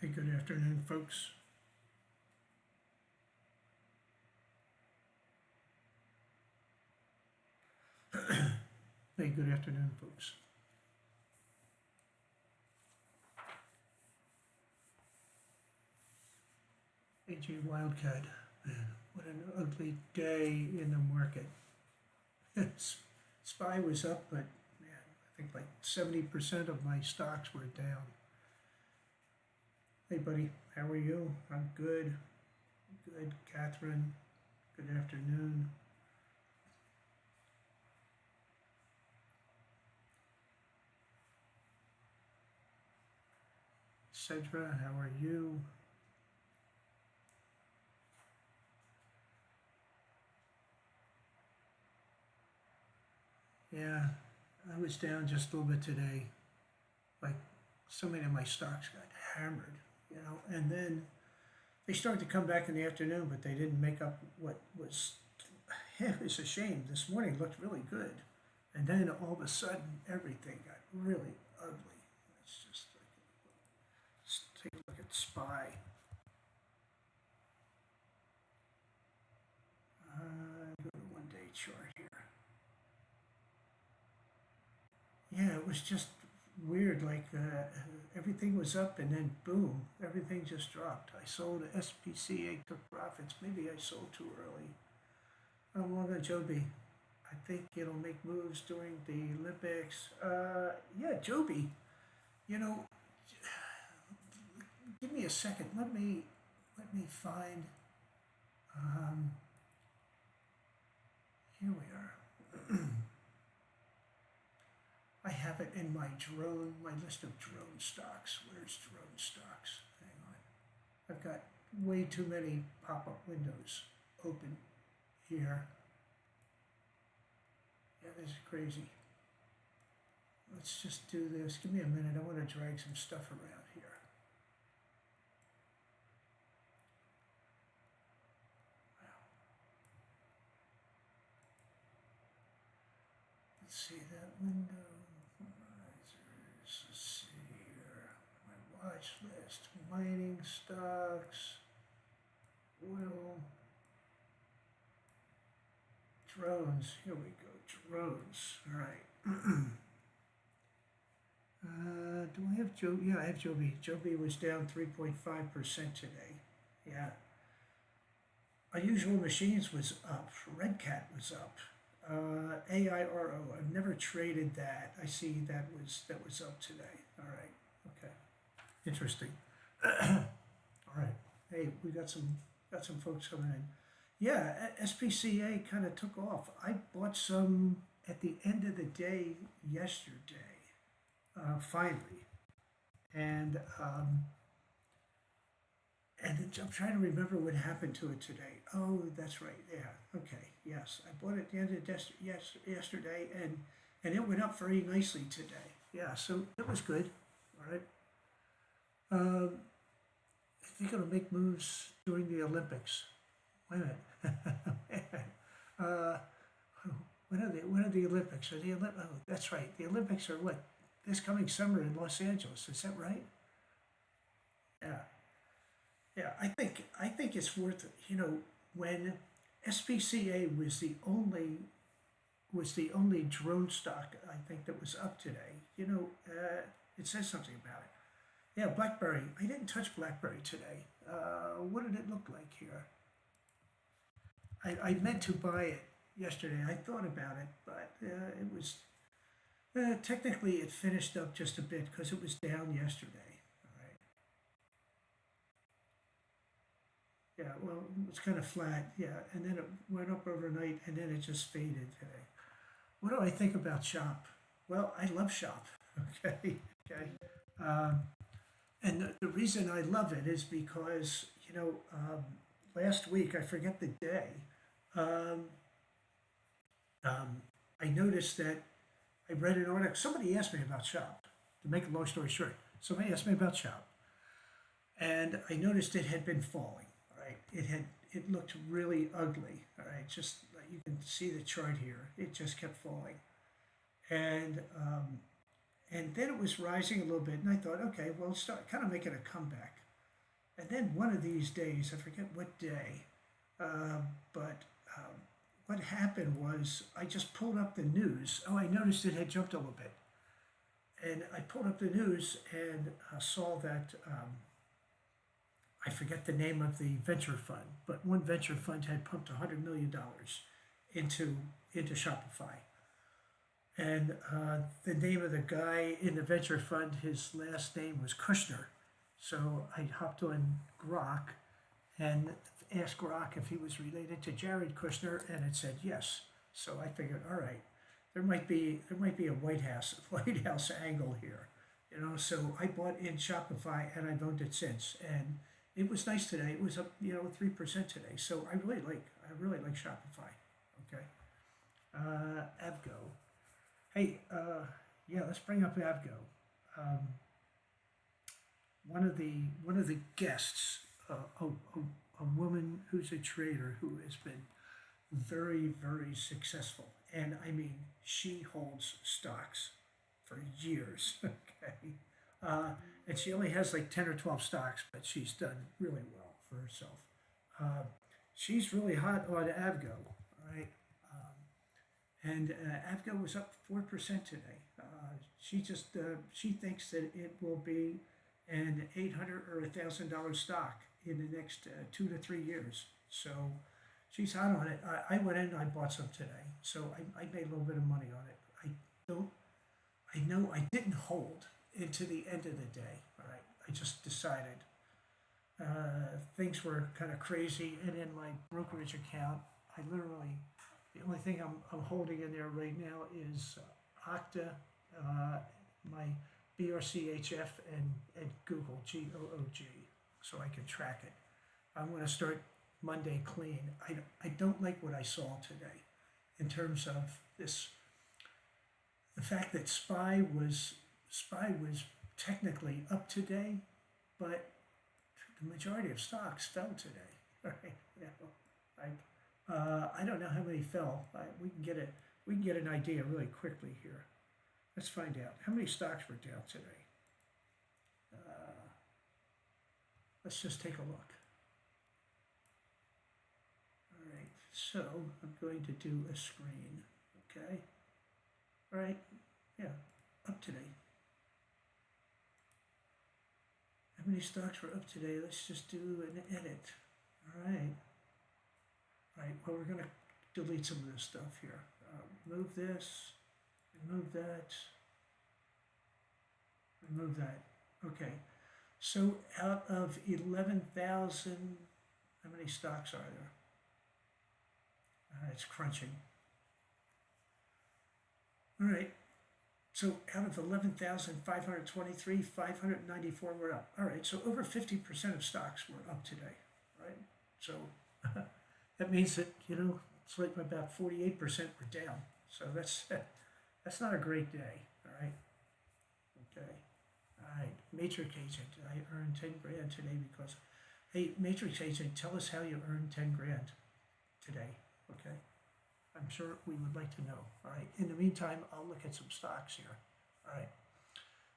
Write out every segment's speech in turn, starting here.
Hey, good afternoon, folks. Hey, good afternoon, folks. AJ Wildcat, man, what an ugly day in the market. SPY was up, but man, I think like 70% of my stocks were down. Hey, buddy, how are you? I'm good. Good, Catherine. Good afternoon. Cedra, how are you? Yeah, I was down just a little bit today. Like so many of my stocks got hammered, and then they started to come back in the afternoon, but they didn't make up what was. It was a shame. This morning looked really good, and then all of a sudden everything got really ugly. It's just like, let's take a look at SPY. Go to 1 day chart here. Yeah, it was just weird. Like everything was up, and then boom, everything just dropped. I sold SPCA, took profits. Maybe I sold too early. How long on Joby? I think it'll make moves during the Olympics. Yeah, Joby. You know, give me a second. Let me find. Um, Here we are. I have it in my list of drone stocks. Where's drone stocks? Hang on. I've got way too many pop-up windows open here. Yeah, this is crazy. Let's just do this. Give me a minute. I want to drag some stuff around here. Let's see that window. Let's see here. My watch list. Mining stocks. Oil. Drones. Here we go. Drones. All right. Do I have Joby? Yeah, I have Joby. Joby was down 3.5% today. Yeah. Unusual Machines was up. Red Cat was up. AIRO. I've never traded that. I see that was up today. All right. Okay. Interesting. All right. Hey, we got some folks coming in. Yeah, SPCA kind of took off. I bought some at the end of the day yesterday, finally, and I'm trying to remember what happened to it today. Oh, that's right. Yeah. Okay. Yes, I bought it at the end of the yesterday, and it went up very nicely today. Yeah. So it was good. All right. Um, I think it'll make moves during the Olympics. Wait a minute. uh, when are the Olympics? Oh, that's right. The Olympics are what? This coming summer in Los Angeles. Is that right? Yeah. Yeah, I think it's worth it. When SPCA was the only drone stock I think that was up today. It says something about it. Yeah, BlackBerry. I didn't touch BlackBerry today. What did it look like here? I meant to buy it yesterday. I thought about it, but it was technically it finished up just a bit because it was down yesterday. All right. Yeah, well, it was kind of flat, yeah, and then it went up overnight, and then it just faded today. What do I think about Shop? Well, I love Shop. Okay, okay, um, and the reason I love it is because last week I forget the day, um, um, I noticed that I read an article. Somebody asked me about Shop. To make a long story short, somebody asked me about Shop, and I noticed it had been falling. Right, it looked really ugly. All right, just like you can see the chart here, it just kept falling, and and then it was rising a little bit, and I thought, okay, well, start kind of making a comeback. And then one of these days, I forget what day, but what happened was I just pulled up the news. Oh, I noticed it had jumped a little bit. And I pulled up the news and saw that I forget the name of the venture fund, but one venture fund had pumped $100 million into Shopify. And the name of the guy in the venture fund, his last name was Kushner. So I hopped on Grok and asked Grok if he was related to Jared Kushner, and it said yes. So I figured, all right, there might be a White House angle here, So I bought in Shopify and I've owned it since, and it was nice today. It was up 3% today. So I really like Shopify. Okay, Avgo. Hey, yeah, let's bring up Avgo. Um, one of the guests, a woman who's a trader who has been very, very successful. And I mean, she holds stocks for years. Okay. And she only has like 10 or 12 stocks, but she's done really well for herself. Uh, she's really hot on Avgo, right? And Avgo was up 4% today. She thinks that it will be an $800 or $1,000 stock in the next 2 to 3 years. So she's hot on it. I went in and I bought some today, so I made a little bit of money on it. Don't. I know I didn't hold into the end of the day. All right, I just decided things were kind of crazy, and in my brokerage account, the only thing I'm holding in there right now is Okta, my BRCHF, and Google, GOOG, so I can track it. I'm going to start Monday clean. I don't like what I saw today in terms of the fact that SPY was technically up today, but the majority of stocks fell today. Right? I don't know how many fell. We can get an idea really quickly here. Let's find out how many stocks were down today. Uh, let's just take a look. All right, so I'm going to do a screen. Okay. All right. Yeah, up today. How many stocks were up today? Let's just do an edit. All right. All right. Well, we're going to delete some of this stuff here. Remove this. Remove that. Remove that. Okay. So out of 11,000, how many stocks are there? It's crunching. All right. So out of 11,523, 594 were up. All right. So over 50% of stocks were up today. Right. So that means that, it's like about 48% were down. So that's not a great day. All right. Okay. All right. Matrix Agent. I earned 10 grand today because, hey, Matrix Agent, tell us how you earned 10 grand today. Okay. I'm sure we would like to know. All right. In the meantime, I'll look at some stocks here. All right.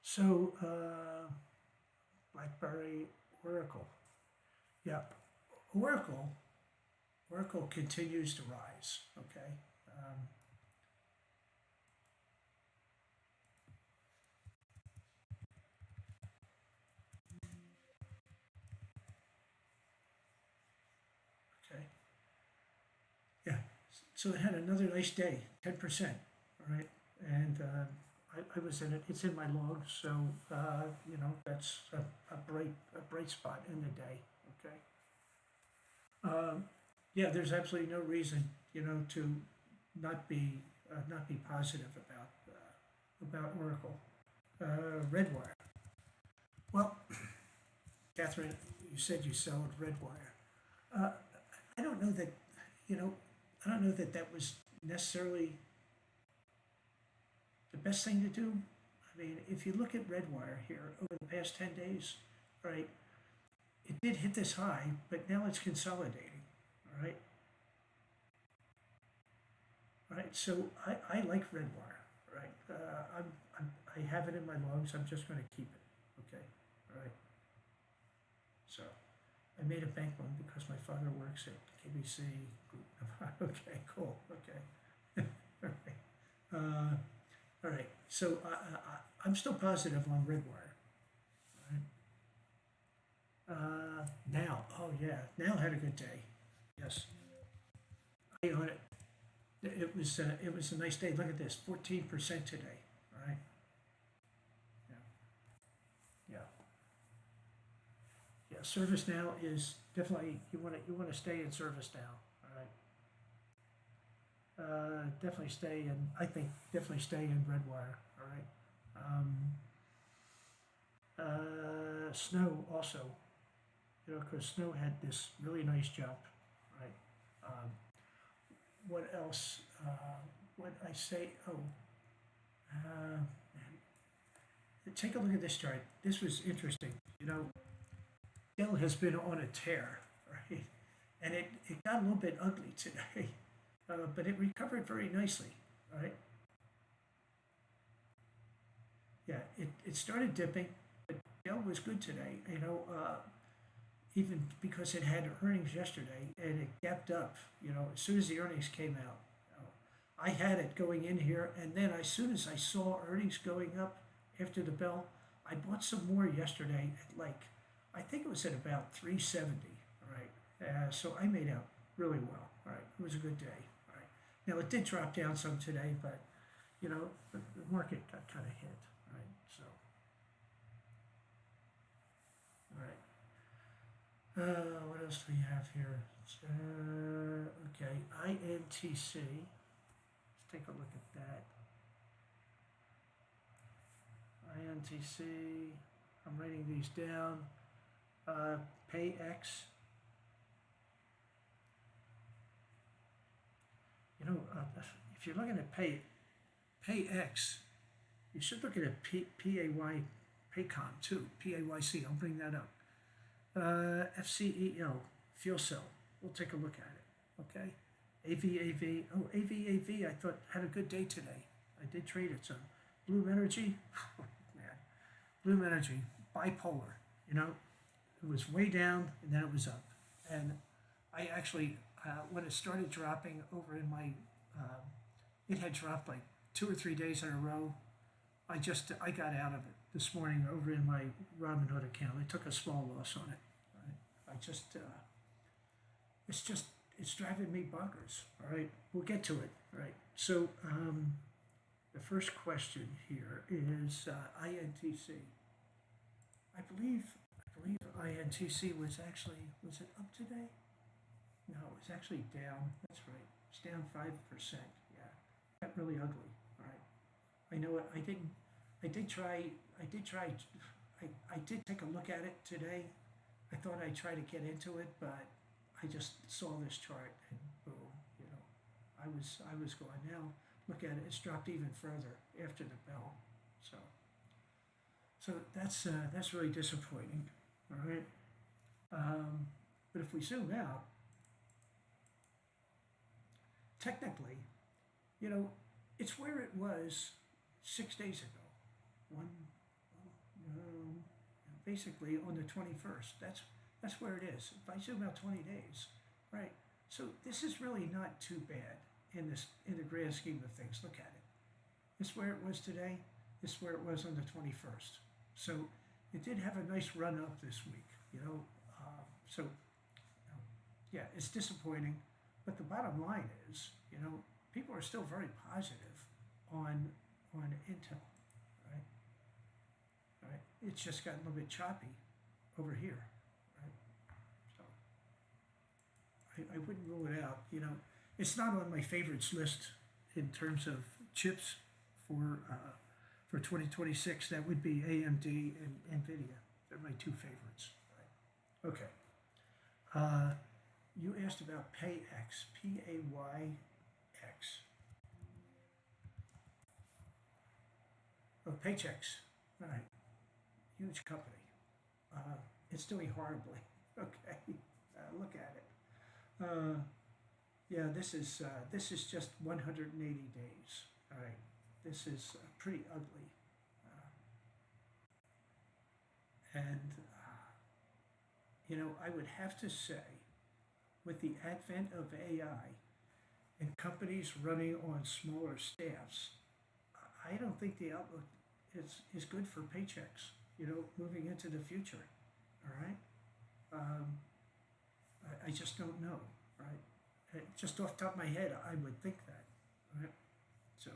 So, BlackBerry, Oracle. Yeah. Oracle continues to rise. Okay. Okay. Yeah. So it had another nice day, 10%. All right. And I was in it. It's in my log, so that's a bright spot in the day. Okay. Yeah, there's absolutely no reason, to not be positive about Oracle. Redwire. Well, Catherine, you said you sold Redwire. Uh, I don't know that, you know, I don't know that that was necessarily the best thing to do. I mean, if you look at Redwire here over the past 10 days, right, it did hit this high, but now it's consolidating, all right? All right, so I like Redwire, right? I have it in my logs. I'm just going to keep it, okay? All right. So I made a bank loan because my father works at KBC Group. Okay, cool. Okay. All right. All right. So I'm still positive on Redwire. All right. Now, oh yeah, now had a good day. Yes. I on it. It was a nice day. Look at this, 14% today. All right. Yeah. Yeah. Yeah. ServiceNow is definitely you want to stay in ServiceNow. All right. Definitely stay in. I think definitely stay in Redwire. All right. Snow also, because Snow had this really nice jump, right? Um, what else? What I say? Oh, man. Take a look at this chart. This was interesting. Dell has been on a tear, right? And it got a little bit ugly today, but it recovered very nicely, right? Yeah, it started dipping, but Dell was good today. Even because it had earnings yesterday and it gapped up. As soon as the earnings came out, I had it going in here, and then as soon as I saw earnings going up after the bell, I bought some more yesterday at I think it was at about 370. All right, so I made out really well. All right, it was a good day. All right, now it did drop down some today, but the market got kind of hit. All right, so all right. What else do we have here? Okay, INTC. Let's take a look at that. INTC. I'm writing these down. PayX. If you're looking at PayX, you should look at a PAY Paycom too. PAYC. I'll bring that up. FCEL, fuel cell. We'll take a look at it. Okay. AVAV. Oh, AVAV, I thought had a good day today. I did trade it some. Bloom Energy. Oh, man. Bloom Energy, bipolar. It was way down and then it was up. And I actually, when it started dropping over in my, it had dropped like 2 or 3 days in a row. I got out of it this morning over in my Robinhood account. I took a small loss on it. Right? It's driving me bonkers. All right, we'll get to it. All right. So the first question here is INTC. I believe INTC was it up today? No, it was actually down. That's right. It's down 5%. Yeah, got really ugly. All right. I know it. I did take a look at it today. I thought I'd try to get into it, but I just saw this chart and boom, I was going, now look at it, it's dropped even further after the bell. So that's really disappointing. All right. But if we zoom out, technically, it's where it was 6 days ago. Basically on the 21st. That's where it is. If I zoom out 20 days, right? So this is really not too bad in the grand scheme of things. Look at it. It's where it was today. It's where it was on the 21st. So it did have a nice run up this week. Yeah, it's disappointing, but the bottom line is, people are still very positive on Intel, right? Right? It's just gotten a little bit choppy over here, right? So I wouldn't rule it out. It's not on my favorites list in terms of chips for 2026. That would be AMD and NVIDIA. They're my two favorites. Right? Okay. You asked about PayX, PAYX. Oh, Paychex. All right. Huge company. It's doing horribly. Okay. Look at it. Yeah, this is just 180 days. All right. This is pretty ugly. And I would have to say, with the advent of AI and companies running on smaller staffs, I don't think the outlook is good for paychecks, moving into the future. All right. Um, I just don't know. Right. Just off the top of my head, I would think that. Right. So,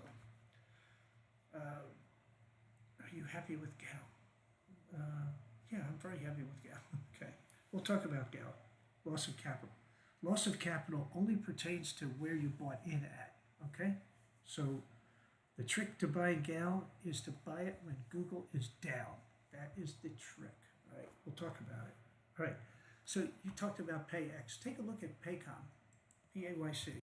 uh, are you happy with Gal? Yeah, I'm very happy with Gal. Okay. We'll talk about Gal. Loss of capital. Loss of capital only pertains to where you bought in at. Okay. So the trick to buying Gal is to buy it when Google is down. That is the trick. All right. We'll talk about it. All right. So you talked about PayX. Take a look at Paycom, PAYC.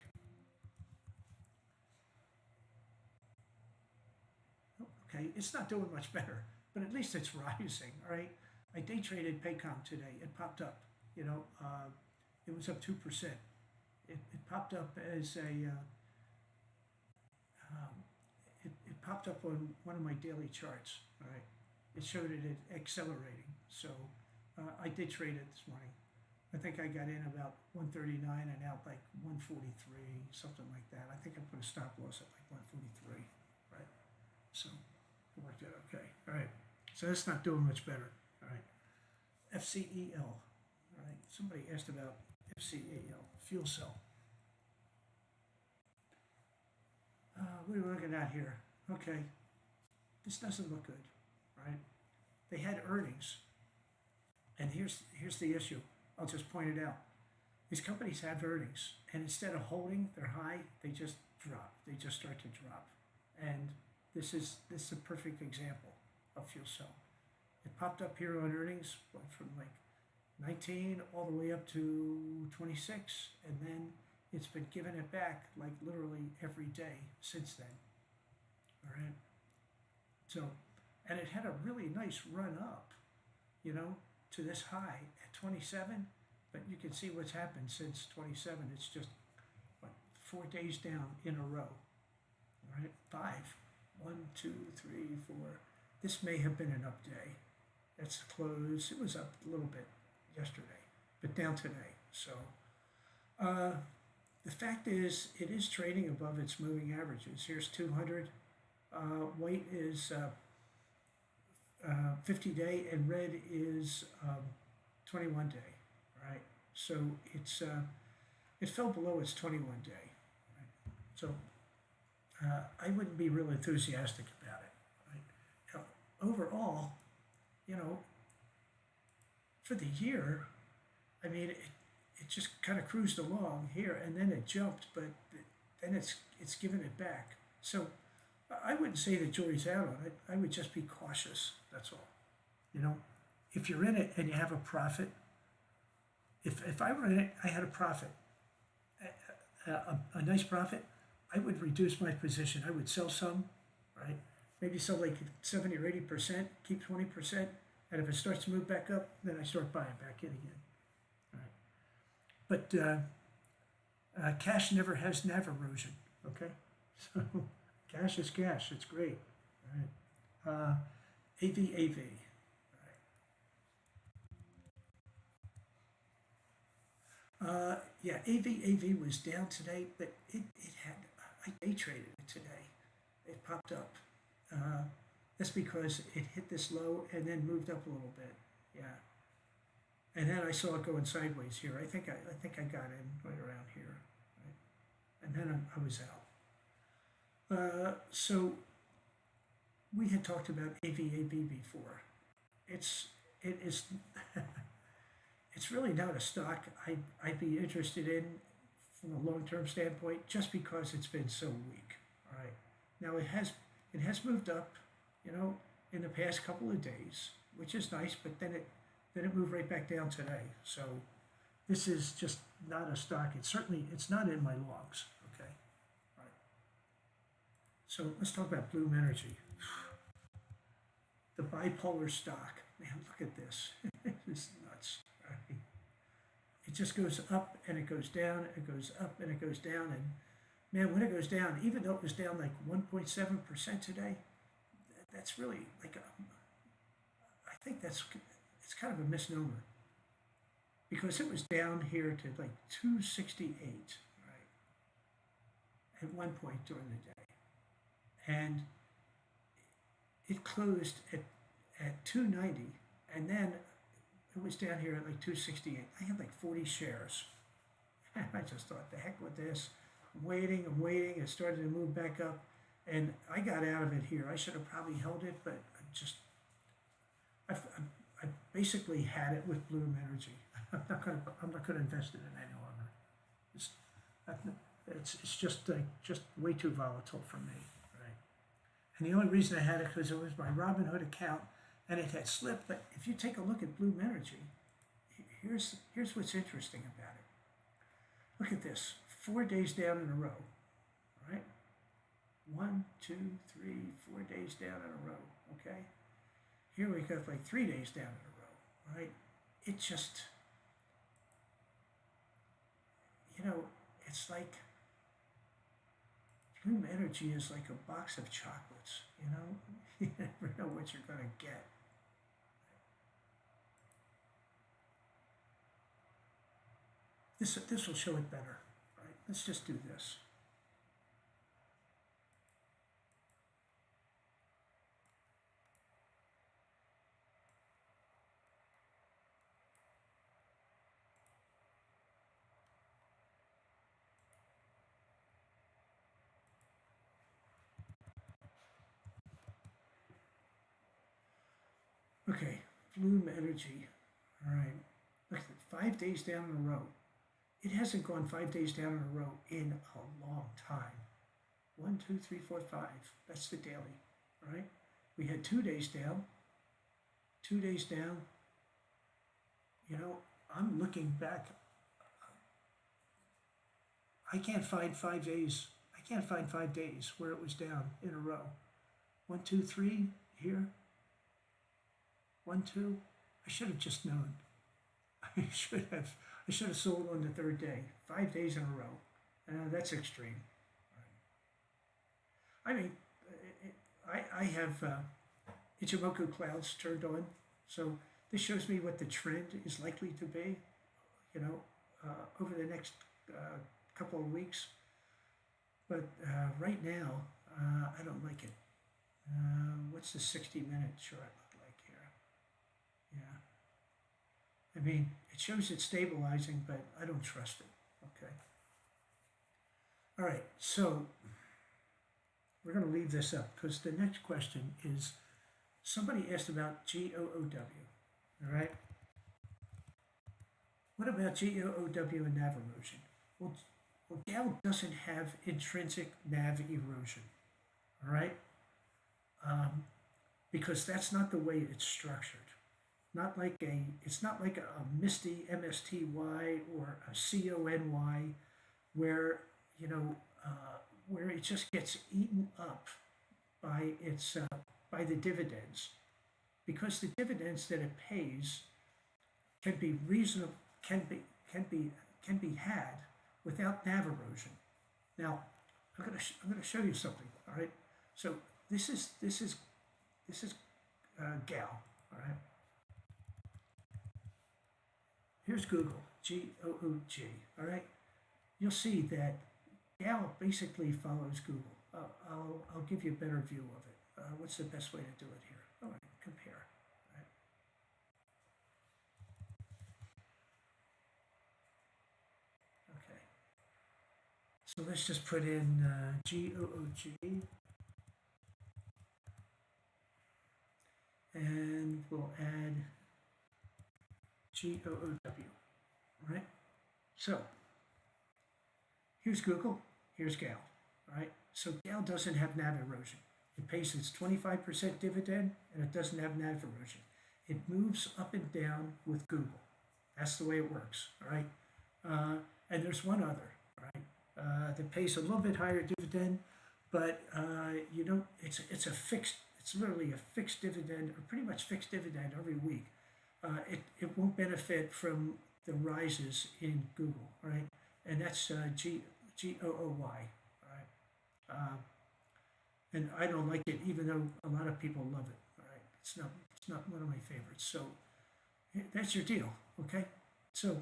Okay, it's not doing much better, but at least it's rising. All right. I day traded Paycom today. It popped up. It was up 2%. It popped up as it popped up on one of my daily charts. All right. It showed it accelerating. So I did trade it this morning. I think I got in about 139 and out like 143, something like that. I think I put a stop loss at like 143, right? So it worked out okay. All right. So that's not doing much better. All right. FCEL. All right. Somebody asked about FCEL, fuel cell. What are we looking at here? Okay. This doesn't look good, right? They had earnings. And here's the issue. I'll just point it out. These companies have earnings, and instead of holding their high, they just drop. They just start to drop. And this is a perfect example of fuel cell. It popped up here on earnings, went from like 19 all the way up to 26, and then it's been giving it back like literally every day since then. All right. So, and it had a really nice run up, to this high at 27, but you can see what's happened since 27. It's just, 4 days down in a row. All right, 5. 1, 2, 3, 4. This may have been an up day. That's the close. It was up a little bit yesterday, but down today. So the fact is, it is trading above its moving averages. Here's 200. White is 50-day, and red is 21-day. Right. So it fell below its 21-day. Right? So I wouldn't be real enthusiastic about it. Right? Now, overall, for the year, I mean, it just kind of cruised along here, and then it jumped, but then it's given it back. So I wouldn't say the jury's out on it. I would just be cautious. That's all. If you're in it and you have a profit, if I were in it, I had a profit, a nice profit, I would reduce my position. I would sell some, right? Maybe sell like 70 or 80%, keep 20%, and if it starts to move back up, then I start buying back in again. All right. But cash never has NAV erosion, okay? So cash is cash. It's great. All right. AVAV. Yeah, AVAV was down today, but I day traded it today. It popped up. That's because it hit this low and then moved up a little bit. Yeah. And then I saw it going sideways here. I think I got in right around here. Right? And then I was out. So we had talked about AVAV before. It is it's really not a stock I'd be interested in from a long-term standpoint, just because it's been so weak. All right. Now it has moved up, in the past couple of days, which is nice, but then it moved right back down today. So this is just not a stock. It's not in my logs. Okay. All right. So let's talk about Bloom Energy. The bipolar stock. Man, look at this. It's nuts. Right? It just goes up and it goes down, it goes up and it goes down. And man, when it goes down, even though it was down like 1.7% today, that's really like, I think it's kind of a misnomer. because it was down here to like 268, right, at one point during the day. And it closed at 290, and then it was down here at like 268. I had like 40 shares. And I just thought, the heck with this. I'm waiting. It started to move back up, and I got out of it here. I should have probably held it, but I basically had it with Bloom Energy. I'm not gonna invest in it any longer. It's it's just way too volatile for me, right? And the only reason I had it because it was my Robinhood account, and it had slipped. But if you take a look at Bloom Energy, here's what's interesting about it. Look at this, 4 days down in a row, right? 1, 2, 3, 4 days down in a row, okay? Here we got like 3 days down in a row, right? It just, it's like Bloom Energy is like a box of chocolates, you never know what you're gonna get. This will show it better, right? Let's just do this. Okay, Bloom Energy. All right, look at it, 5 days down in a row. It hasn't gone 5 days down in a row in a long time. 1, 2, 3, 4, 5. That's the daily, right? We had 2 days down, 2 days down. I'm looking back. I can't find 5 days. I can't find 5 days where it was down in a row. 1, 2, 3 here. 1, 2. I should have just known. I should have sold on the third day. 5 days in a row. That's extreme. I mean, I have Ichimoku clouds turned on, so this shows me what the trend is likely to be, over the next couple of weeks. But right now, I don't like it. What's the 60-minute chart look like here? Yeah. I mean, it shows it's stabilizing, but I don't trust it. Okay. All right, so we're going to leave this up because the next question is somebody asked about GOOW. All right. What about GOOW and NAV erosion? Well, GAL doesn't have intrinsic NAV erosion. All right. Because that's not the way it's structured. It's not like a MISTY, MSTY, or a CONY, where where it just gets eaten up by by the dividends, because the dividends that it pays can be reasonable, can be had without NAV erosion. Now, I'm going to show you something. All right. So this is GAL. All right. Here's Google, GOOG. All right. You'll see that GAL basically follows Google. I'll give you a better view of it. What's the best way to do it here? All right, compare. Right. Okay. So let's just put in GOOG, and we'll add GOOW. All right. So here's Google, here's GAL, all right? So GAL doesn't have NAV erosion. It pays its 25% dividend, and it doesn't have NAV erosion. It moves up and down with Google. That's the way it works, all right? And there's one other, all right, that pays a little bit higher dividend, but it's a fixed, it's literally a fixed dividend, or pretty much fixed dividend every week. It won't benefit from the rises in Google, all right? And that's GOOY, all right? And I don't like it, even though a lot of people love it, all right? It's not one of my favorites. So that's your deal, okay? So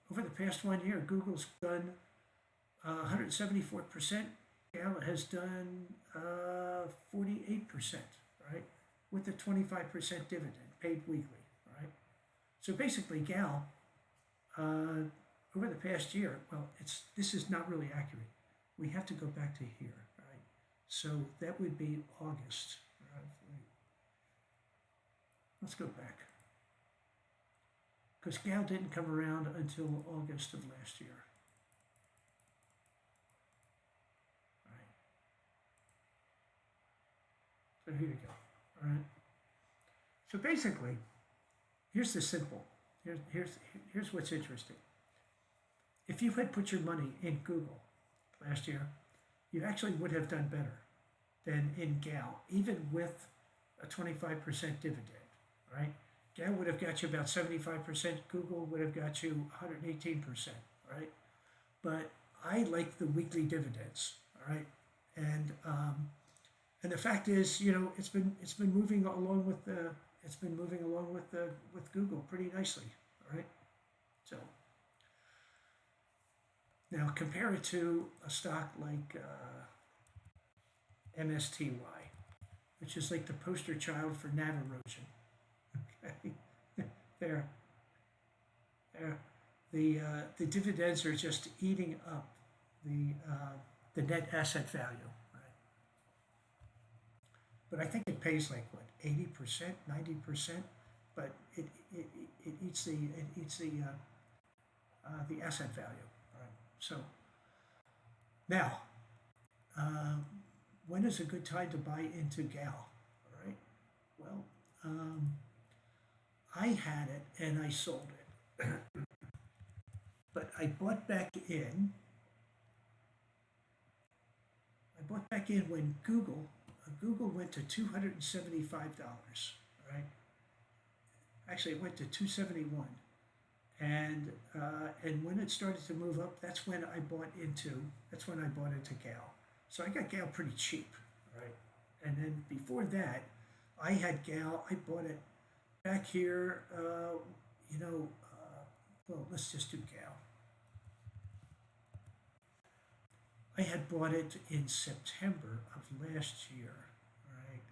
over the past 1 year, Google's done 174%. Gal has done 48%, right? With a 25% dividend paid weekly, right? So basically, Gal, over the past year, well, this is not really accurate. We have to go back to here, right? So that would be August. Right? Let's go back. Because Gal didn't come around until August of last year. Right. So here you go. All right. So basically, here's the simple. Here's what's interesting. If you had put your money in Google last year, you actually would have done better than in Gal, even with a 25% dividend, right? Gal would have got you about 75%. Google would have got you 118%, right? But I like the weekly dividends, all right? And the fact is, it's been moving along with with Google pretty nicely, all right? So now compare it to a stock like MSTY, which is like the poster child for NAV erosion. Okay, there, the dividends are just eating up the net asset value, right? But I think it pays like what 80%, 90%, but it eats the asset value, right? So now, when is a good time to buy into Gal? All right. Well, I had it and I sold it, but I bought back in. I bought back in when Google went to $275, right? Actually, it went to 271, and when it started to move up, that's when I bought into Gal. So I got Gal pretty cheap, right? And then before that, I had Gal. I bought it back here. Well, let's just do Gal. I had bought it in September of last year, right?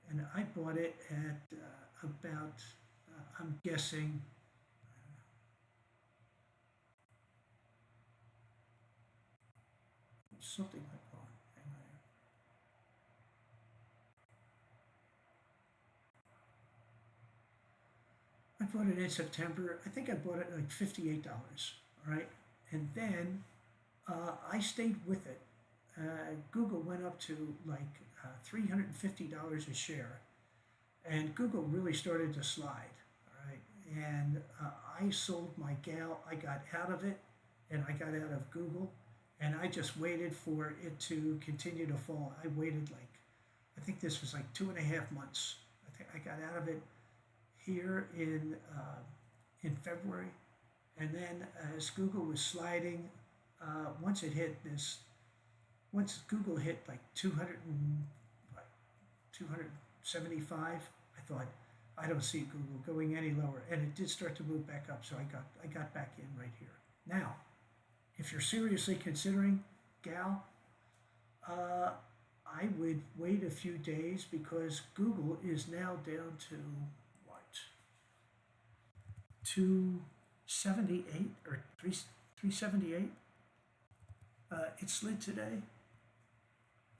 And I bought it at about, I'm guessing, something went wrong. Hang on here. I bought it in September. I think I bought it like $58, right? And then I stayed with it. Google went up to like $350 a share, and Google really started to slide. All right, and I sold my Gal. I got out of it, and I got out of Google, and I just waited for it to continue to fall. I waited I think this was like 2.5 months. I think I got out of it here in February, and then as Google was sliding, once Google hit like 275, I thought I don't see Google going any lower, and it did start to move back up. So I got back in right here. Now, if you're seriously considering Gal, I would wait a few days because Google is now down to what? 278 or 378. It slid today.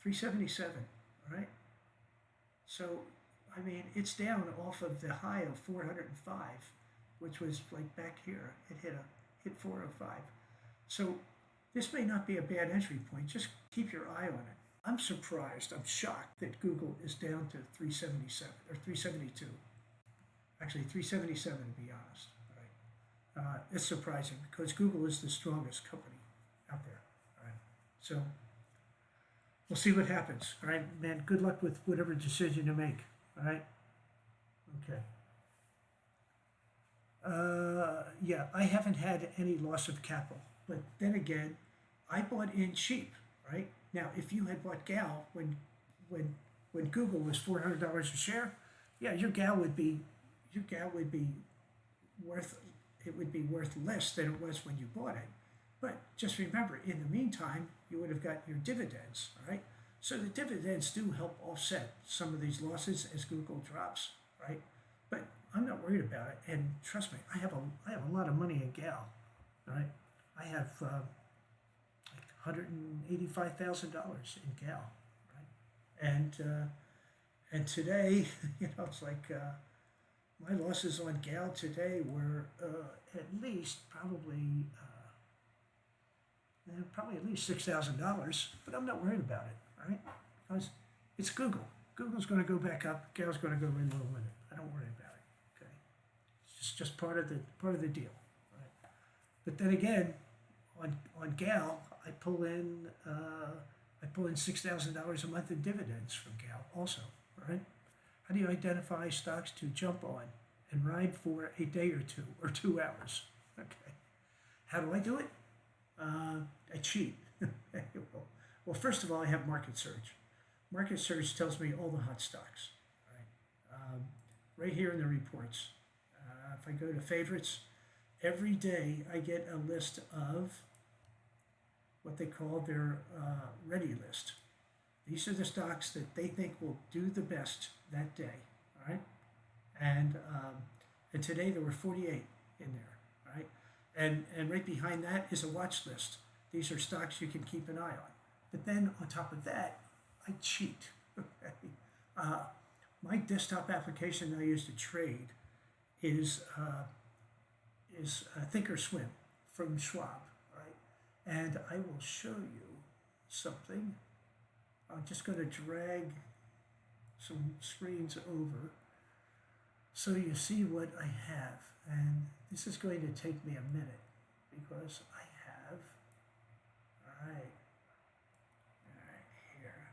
377. All right. So, I mean, it's down off of the high of 405, which was like back here. It hit 405. So this may not be a bad entry point. Just keep your eye on it. I'm surprised. I'm shocked that Google is down to 377 or 372. Actually, 377 to be honest. Right? It's surprising because Google is the strongest company out there. All right. So we'll see what happens. All right, man. Good luck with whatever decision you make. All right. Okay. Yeah, I haven't had any loss of capital, but then again, I bought in cheap. Right now, if you had bought Gal when Google was $400 a share, yeah, your your gal would be worth it would be worth less than it was when you bought it. But just remember, in the meantime, you would have got your dividends, right? So the dividends do help offset some of these losses as Google drops, right? But I'm not worried about it. And trust me, I have a lot of money in Gal, right? I have like $185,000 in Gal, right? And today, it's like my losses on Gal today were at least probably at least $6,000, but I'm not worried about it, right? Because it's Google. Google's going to go back up. Gal's going to go in low with it. I don't worry about it. Okay, it's just part of the deal, right? But then again, on Gal, I pull in $6,000 a month in dividends from Gal also, right? How do you identify stocks to jump on and ride for a day or 2 hours? Okay, how do I do it? I cheat. Well, first of all, I have Market Surge. Market Surge tells me all the hot stocks. Right here in the reports. If I go to favorites, every day I get a list of what they call their ready list. These are the stocks that they think will do the best that day. All right, and today there were 48 in there. Right, and right behind that is a watch list. These are stocks you can keep an eye on. But then on top of that, I cheat. Okay? My desktop application that I use to trade is Thinkorswim from Schwab, right? And I will show you something. I'm just going to drag some screens over so you see what I have. And this is going to take me a minute because I have, all right here,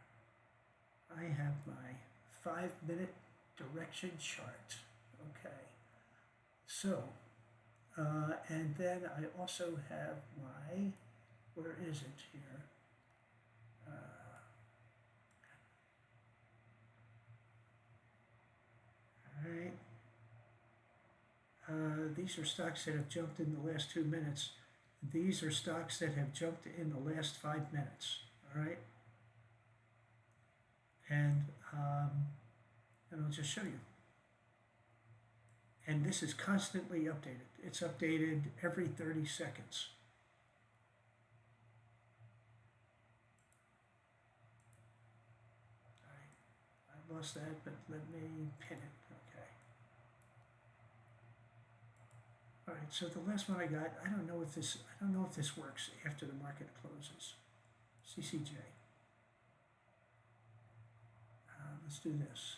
I have my 5-minute direction chart. Okay, so, and then I also have my, where is it here? All right. These are stocks that have jumped in the last 2 minutes. These are stocks that have jumped in the last 5 minutes. All right. And I'll just show you. And this is constantly updated. It's updated every 30 seconds. I lost that, but let me pin it. Okay. All right. So the last one I got, I don't know if this works after the market closes. CCJ. Let's do this.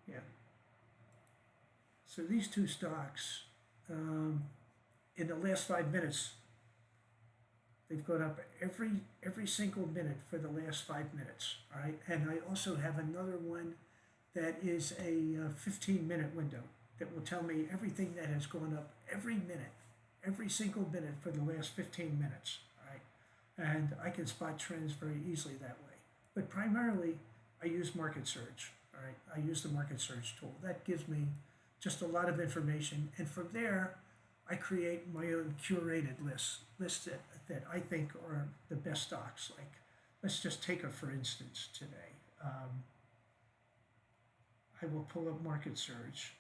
Yeah. So these two stocks, in the last 5 minutes, they've gone up every single minute for the last 5 minutes. All right, and I also have another one that is a 15-minute window that will tell me everything that has gone up every minute, every single minute for the last 15 minutes. All right, and I can spot trends very easily that way. But primarily, I use Market Surge. All right, I use the Market Surge tool. That gives me just a lot of information, and from there, I create my own curated lists that I think are the best stocks. Like, let's just take a for instance today. I will pull up Market Surge,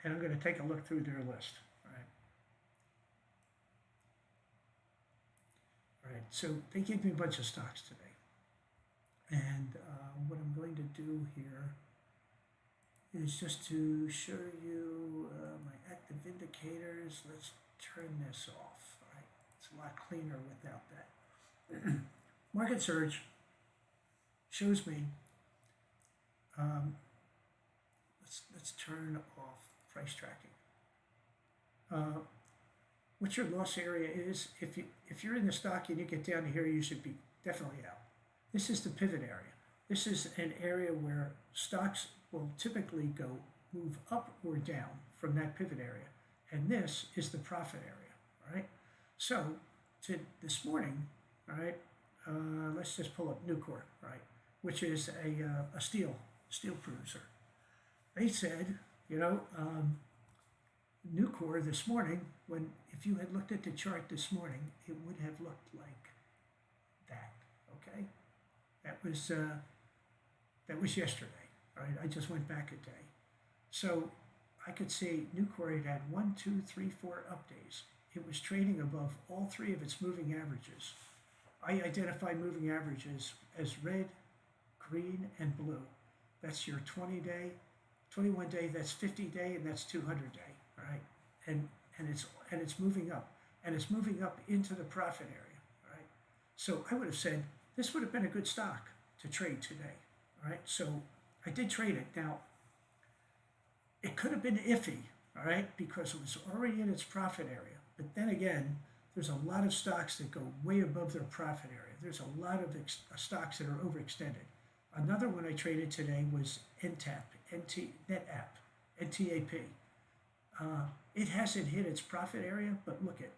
and I'm going to take a look through their list. All right, so they gave me a bunch of stocks today. And what I'm going to do here is just to show you my active indicators. Let's turn this off. All right, it's a lot cleaner without that. Market Surge shows me. Let's turn off price tracking. what your loss area is. If you're in the stock and you get down to here, you should be definitely out. This is the pivot area. This is an area where stocks will typically go move up or down from that pivot area. And this is the profit area, all right? So to this morning, all right, let's just pull up Nucor, right, which is a steel producer. They said, Nucor this morning, if you had looked at the chart this morning, it would have looked like that, okay? That was yesterday, all right? I just went back a day. So I could see Nucor had 1, 2, 3, 4 up days. It was trading above all three of its moving averages. I identify moving averages as red, green, and blue. That's your 20-day, 21-day, that's 50-day, and that's 200-day, all right? And it's moving up, and it's moving up into the profit area, all right? So I would have said this would have been a good stock to trade today, all right? So I did trade it. Now, it could have been iffy, all right, because it was already in its profit area. But then again, there's a lot of stocks that go way above their profit area. There's a lot of stocks that are overextended. Another one I traded today was NetApp, NTAP. It hasn't hit its profit area, but look at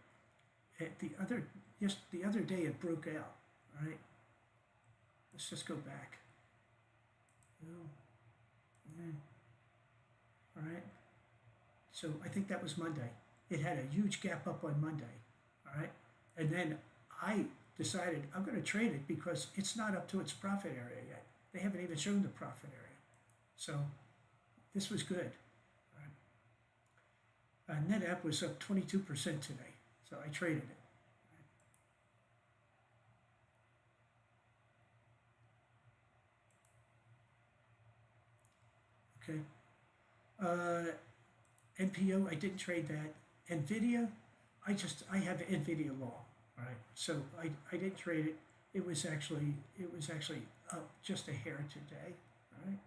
the other day it broke out. All right, let's just go back. All right, so I think that was Monday. It had a huge gap up on Monday. All right, and then I decided I'm going to trade it because it's not up to its profit area yet. They haven't even shown the profit area. So this was good. All right. NetApp was up 22% today, so I traded it. Okay. NPO, I didn't trade that. NVIDIA, I have NVIDIA long, all right? So I didn't trade it. It was actually up just a hair today, all right?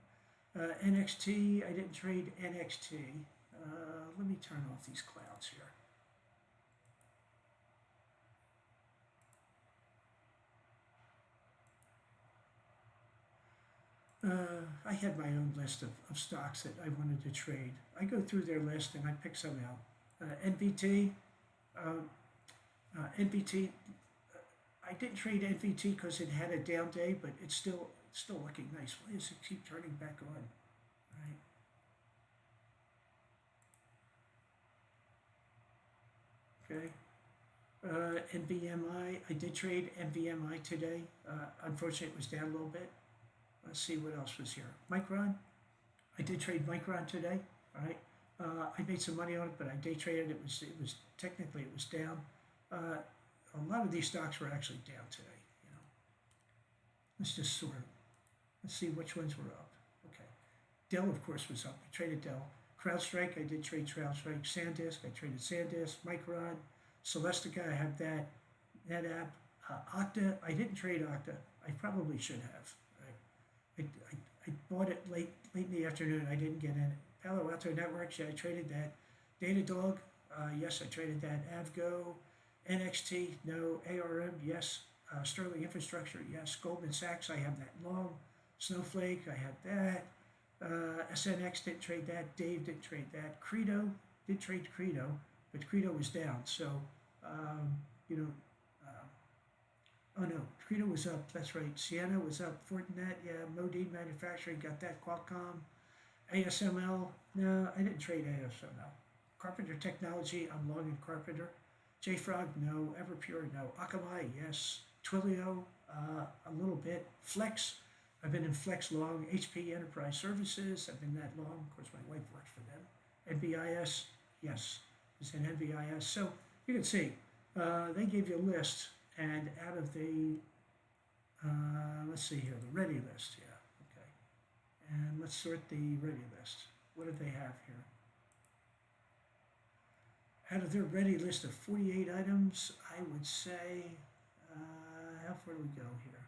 NXT, I didn't trade NXT. Let me turn off these clouds here. I had my own list of stocks that I wanted to trade. I go through their list and I pick some out. NVT, I didn't trade NVT because it had a down day, but it's still looking nice. Why does it keep turning back on? Right. Okay. NVMI, I did trade NVMI today. Unfortunately, it was down a little bit. Let's see what else was here. Micron, I did trade Micron today. All right. I made some money on it, but I day traded. It was technically it was down. A lot of these stocks were actually down today. Let's just let's see which ones were up. Okay, Dell of course was up. I traded Dell. CrowdStrike, I did trade CrowdStrike. SanDisk, I traded SanDisk. Micron, Celestica, I have that. NetApp, Okta, I didn't trade Okta. I probably should have. I bought it late in the afternoon. I didn't get in it. Palo Alto Networks, yeah, I traded that. Datadog, yes, I traded that. Avgo, NXT, no. ARM, yes. Sterling Infrastructure, yes. Goldman Sachs, I have that long. Snowflake, I have that. SNX didn't trade that. Dave didn't trade that. Credo, did trade Credo, but Credo was down. So, oh no, Credo was up, that's right. Sienna was up. Fortinet, yeah. Modine Manufacturing, got that. Qualcomm. ASML, no, I didn't trade ASML. Carpenter Technology, I'm long in Carpenter. JFrog, no. Everpure, no. Akamai, yes. Twilio, a little bit. Flex, I've been in Flex long. HP Enterprise Services, I've been that long. Of course, my wife works for them. NBIS, yes, it's in NBIS. So you can see, they gave you a list, and out of the, let's see here, the ready list, yeah. And let's sort the ready list. What do they have here? Out of their ready list of 48 items, I would say, how far do we go here?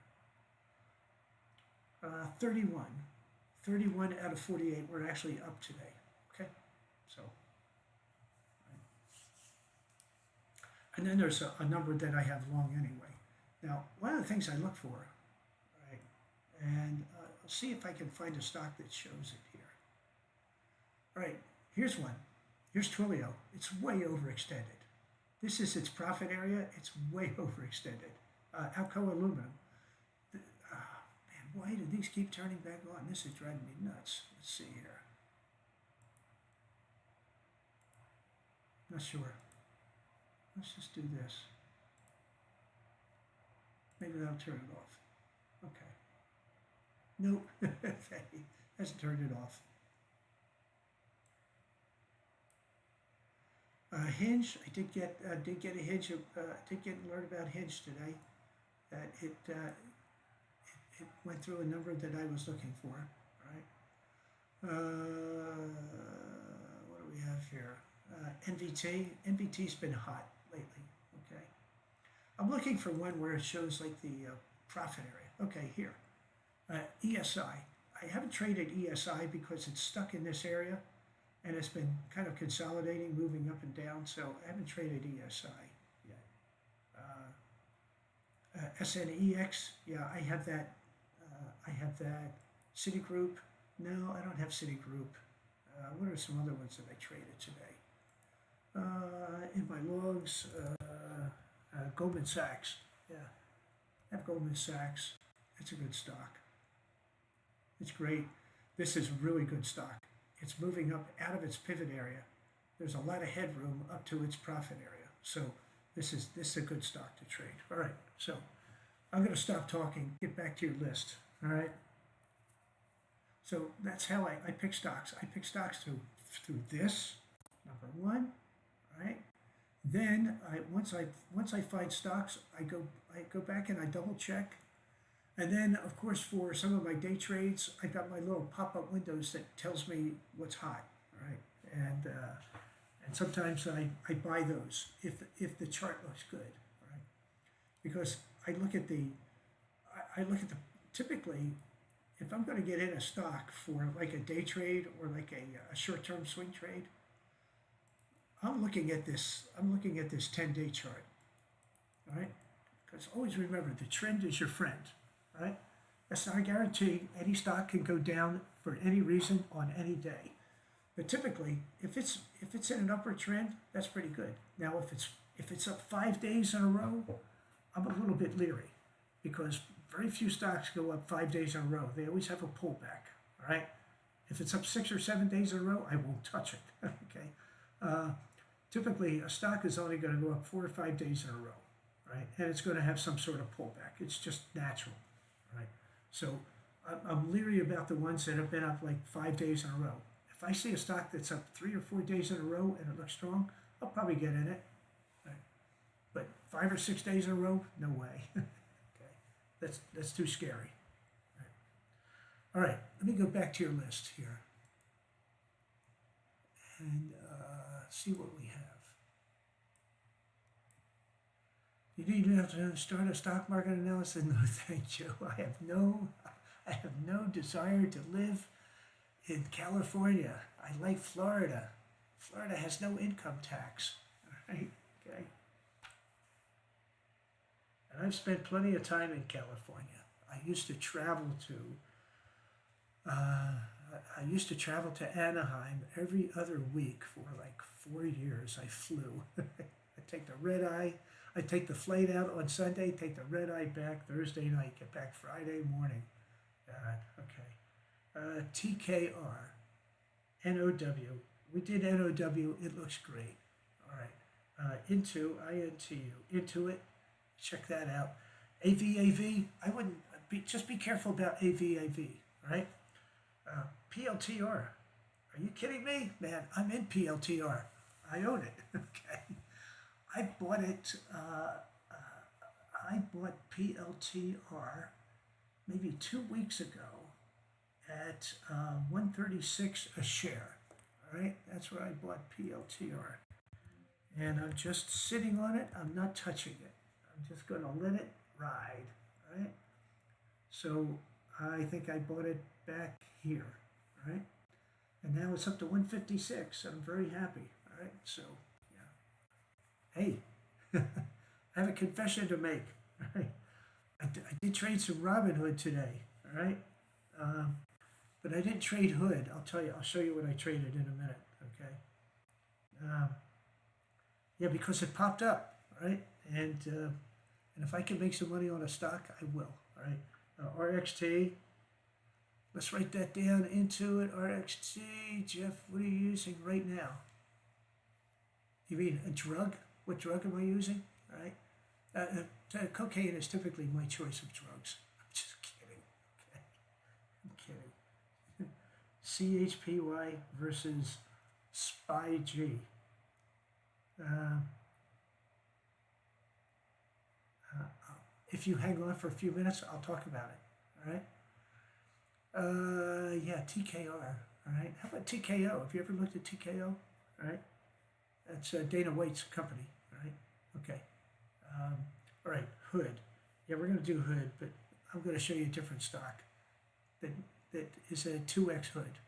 31. 31 out of 48 were actually up today. Okay, so. And then there's a number that I have long anyway. Now, one of the things I look for, right, and I'll see if I can find a stock that shows it here. All right, here's one. Here's Twilio. It's way overextended. This is its profit area. It's way overextended. Alcoa Aluminum. Man, why do these keep turning back on? This is driving me nuts. Let's see here. Not sure. Let's just do this. Maybe that'll turn it off. Okay. Nope. Okay. Hasn't turned it off. Hinge. I did get a Hinge. Did get learn about Hinge today. That it went through a number that I was looking for. All right. What do we have here? NVT. NVT's been hot lately. Okay. I'm looking for one where it shows like the profit area. Okay, here. ESI. I haven't traded ESI because it's stuck in this area and it's been kind of consolidating, moving up and down, so I haven't traded ESI yet. SNEX, yeah, I have that. I have that. Citigroup, no, I don't have Citigroup. What are some other ones that I traded today? In my logs, Goldman Sachs, yeah, I have Goldman Sachs. It's a good stock. It's great. This is really good stock. It's moving up out of its pivot area. There's a lot of headroom up to its profit area. So this is a good stock to trade. All right. So I'm going to stop talking. Get back to your list. All right. So that's how I pick stocks. I pick stocks through this number one. All right. Then once I find stocks, I go back and I double check. And then, of course, for some of my day trades, I got my little pop-up windows that tells me what's hot, right? And sometimes I buy those if the chart looks good, right? Because I look at the typically, if I'm going to get in a stock for like a day trade or like a short-term swing trade, I'm looking at this 10-day chart, all right? Because always remember, the trend is your friend. Right? That's not a guarantee. Any stock can go down for any reason on any day. But typically, if it's in an upward trend, that's pretty good. Now, if it's up 5 days in a row, I'm a little bit leery because very few stocks go up 5 days in a row. They always have a pullback. All right. If it's up 6 or 7 days in a row, I won't touch it. Okay. Typically, a stock is only going to go up 4 or 5 days in a row, right? And it's going to have some sort of pullback. It's just natural. Right, so I'm leery about the ones that have been up like 5 days in a row. If I see a stock that's up 3 or 4 days in a row and it looks strong, I'll probably get in it. Right. But 5 or 6 days in a row, no way. Okay, that's too scary. Right. All right, let me go back to your list here and see what we have. You need to start a stock market analysis? No, thank you. I have no desire to live in California. I like Florida. Florida has no income tax. All right, okay. And I've spent plenty of time in California. I used to travel to Anaheim every other week for like 4 years. I flew. I take the red eye. I take the flight out on Sunday, take the red eye back Thursday night, get back Friday morning. Okay. TKR, NOW. We did NOW. It looks great. All right. Intu, Intuit. Check that out. AVAV. I wouldn't just be careful about AVAV. Right. PLTR. Are you kidding me, man? I'm in PLTR. I own it. Okay. I bought it. I bought PLTR maybe 2 weeks ago at 136 a share. All right, that's where I bought PLTR, and I'm just sitting on it. I'm not touching it. I'm just going to let it ride. All right. So I think I bought it back here. All right, and now it's up to 156. I'm very happy. All right, so. Hey, I have a confession to make. All right? I did trade some Robinhood today. All right. Um, but I didn't trade Hood. I'll tell you. I'll show you what I traded in a minute. Okay. Um, yeah, because it popped up, right? And if I can make some money on a stock, I will. All right. RXT. Let's write that down into it. RXT. Jeff, what are you using right now? You mean a drug? What drug am I using? All right. Cocaine is typically my choice of drugs. I'm just kidding. Okay. I'm kidding. CHPY versus SPY-G. Uh, uh, if you hang on for a few minutes, I'll talk about it. All right. Yeah, TKR. All right. How about TKO? Have you ever looked at TKO? All right. That's Dana White's company. All right. Okay. All right. Hood. Yeah, we're going to do Hood, but I'm going to show you a different stock that that is a 2x Hood.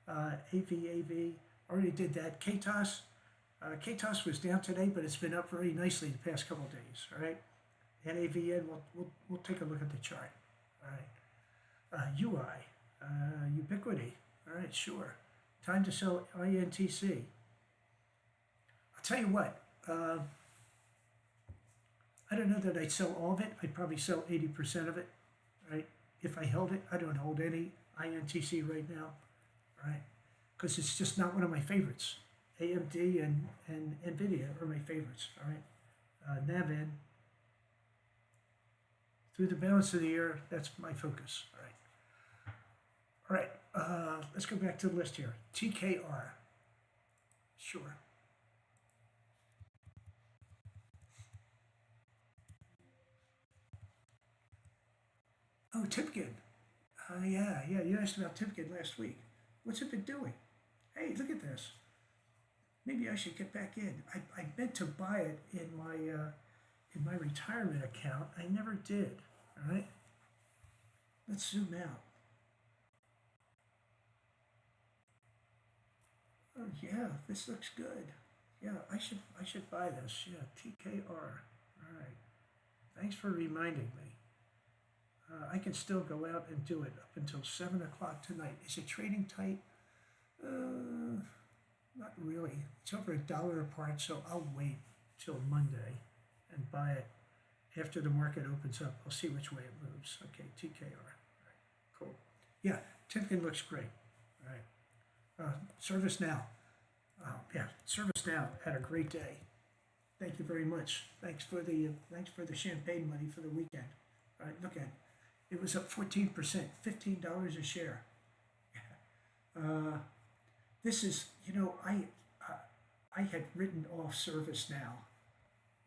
AVAV. Already did that. KTOS. KTOS was down today, but it's been up very nicely the past couple of days. All right. NAVN. We'll take a look at the chart. All right. UI. Ubiquity. All right, sure. Time to sell INTC. I'll tell you what. I don't know that I'd sell all of it. I'd probably sell 80% of it. Right? If I held it, I don't hold any INTC right now. Right? Because it's just not one of my favorites. AMD and NVIDIA are my favorites. All right. NAVN. Through the balance of the year, that's my focus. All right. All right, let's go back to the list here. TKR. Sure. Oh, Timken. Yeah, you asked about Timken last week. What's it been doing? Hey, look at this. Maybe I should get back in. I meant to buy it in my retirement account. I never did. All right. Let's zoom out. Oh yeah, this looks good. Yeah, I should buy this. Yeah, TKR. All right. Thanks for reminding me. I can still go out and do it up until 7 o'clock tonight. Is it trading tight? Not really. It's over $1 apart, so I'll wait till Monday and buy it after the market opens up. I'll see which way it moves. Okay, TKR. All right, cool. Yeah, Timken looks great. All right. ServiceNow. Yeah, ServiceNow had a great day. Thank you very much. Thanks for the champagne money for the weekend. All right, look at it. It was up 14%, $15 a share. This is, I had written off ServiceNow.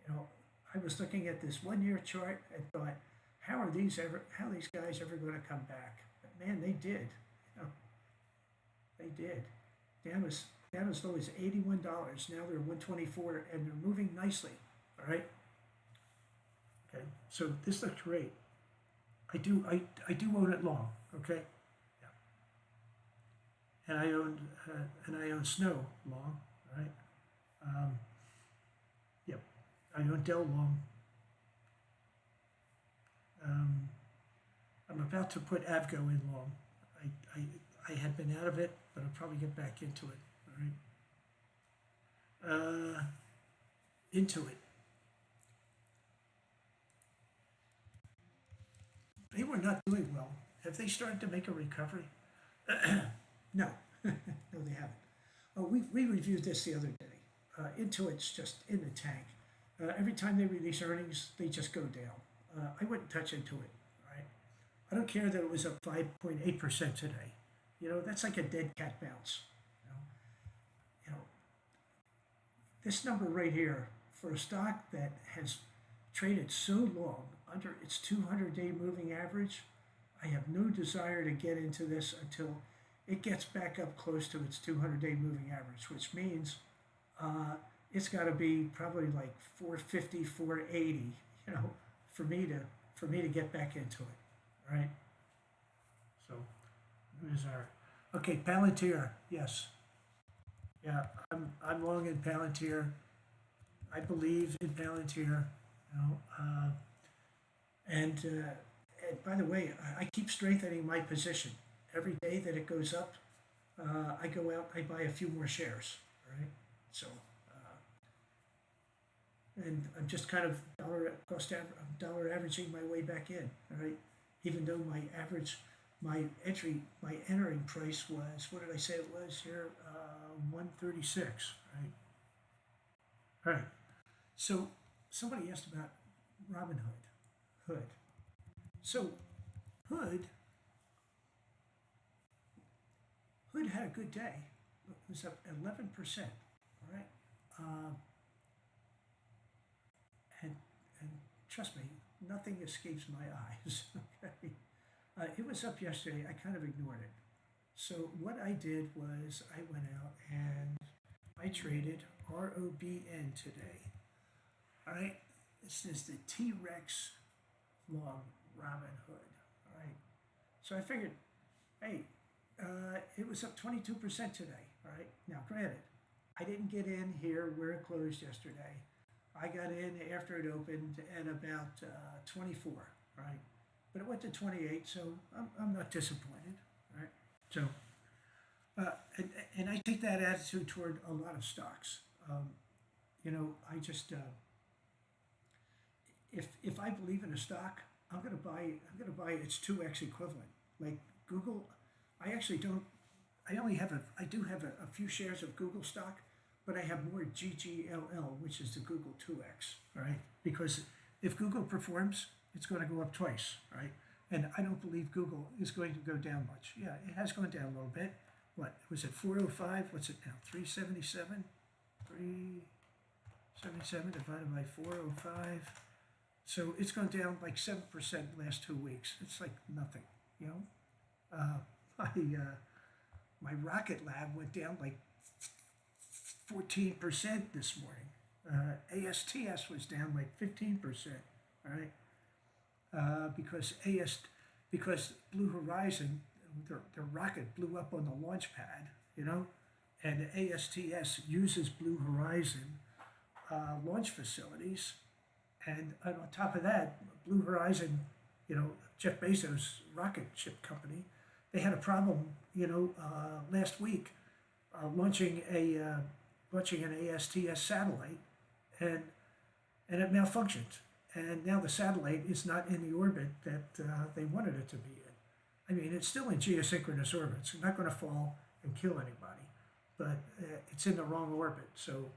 I was looking at this 1 year chart and thought, how these guys ever going to come back? But man, they did. They did. Down as low as $81. Now they're 124, and they're moving nicely. All right. Okay. So this looks great. I do own it long. Okay. Yeah. And I own Snow long. All right. Yep. I own Dell long. I'm about to put Avgo in long. I had been out of it, but I'll probably get back into it. All right. Into it. They were not doing well. Have they started to make a recovery? No, no, they haven't. We reviewed this the other day. Intuit's just in the tank. Every time they release earnings, they just go down. I wouldn't touch Intuit. Right? I don't care that it was up 5.8% today. That's like a dead cat bounce. This number right here for a stock that has traded so long under its 200-day moving average, I have no desire to get into this until it gets back up close to its 200-day moving average, which means it's got to be probably like 450, 480, for me to get back into it, right? So, who's our okay? Palantir, yes, yeah, I'm long in Palantir. I believe in Palantir, you know, and by the way, I keep strengthening my position. Every day that it goes up, I go out, I buy a few more shares, right? So, and I'm just kind of dollar averaging my way back in, all right? Even though my entering price was, what did I say it was here? 136, right? All right. So somebody asked about Robinhood. Hood. So Hood Hood had a good day. It was up 11%. All right. Uh, and and trust me, nothing escapes my eyes. Okay. It was up yesterday. I kind of ignored it. So what I did was I went out and I traded ROBN today. All right. This is the T Rex long Robin Hood. All right. So I figured, hey, it was up 22% today. All right. Now, granted, I didn't get in here where it closed yesterday. I got in after it opened at about 24. Right. But it went to 28, so I'm not disappointed. Right. So, and I take that attitude toward a lot of stocks. I just if I believe in a stock, I'm gonna buy its 2x equivalent. Like Google, I actually don't. I do have a few shares of Google stock, but I have more GGLL, which is the Google 2x. All right, because if Google performs, it's going to go up twice. Right, and I don't believe Google is going to go down much. Yeah, it has gone down a little bit. What was it? 405. What's it now? 377. 377 divided by 405. So it's gone down like 7% last 2 weeks. It's like nothing, you know. My Rocket Lab went down like 14% this morning. ASTS was down like 15%. All right, because Blue Horizon, their rocket blew up on the launch pad, you know, and ASTS uses Blue Horizon launch facilities. And on top of that, Blue Horizon, you know, Jeff Bezos' rocket ship company, they had a problem, last week launching an ASTS satellite, and it malfunctioned. And now the satellite is not in the orbit that they wanted it to be in. I mean, it's still in geosynchronous orbit. It's not going to fall and kill anybody, but it's in the wrong orbit. So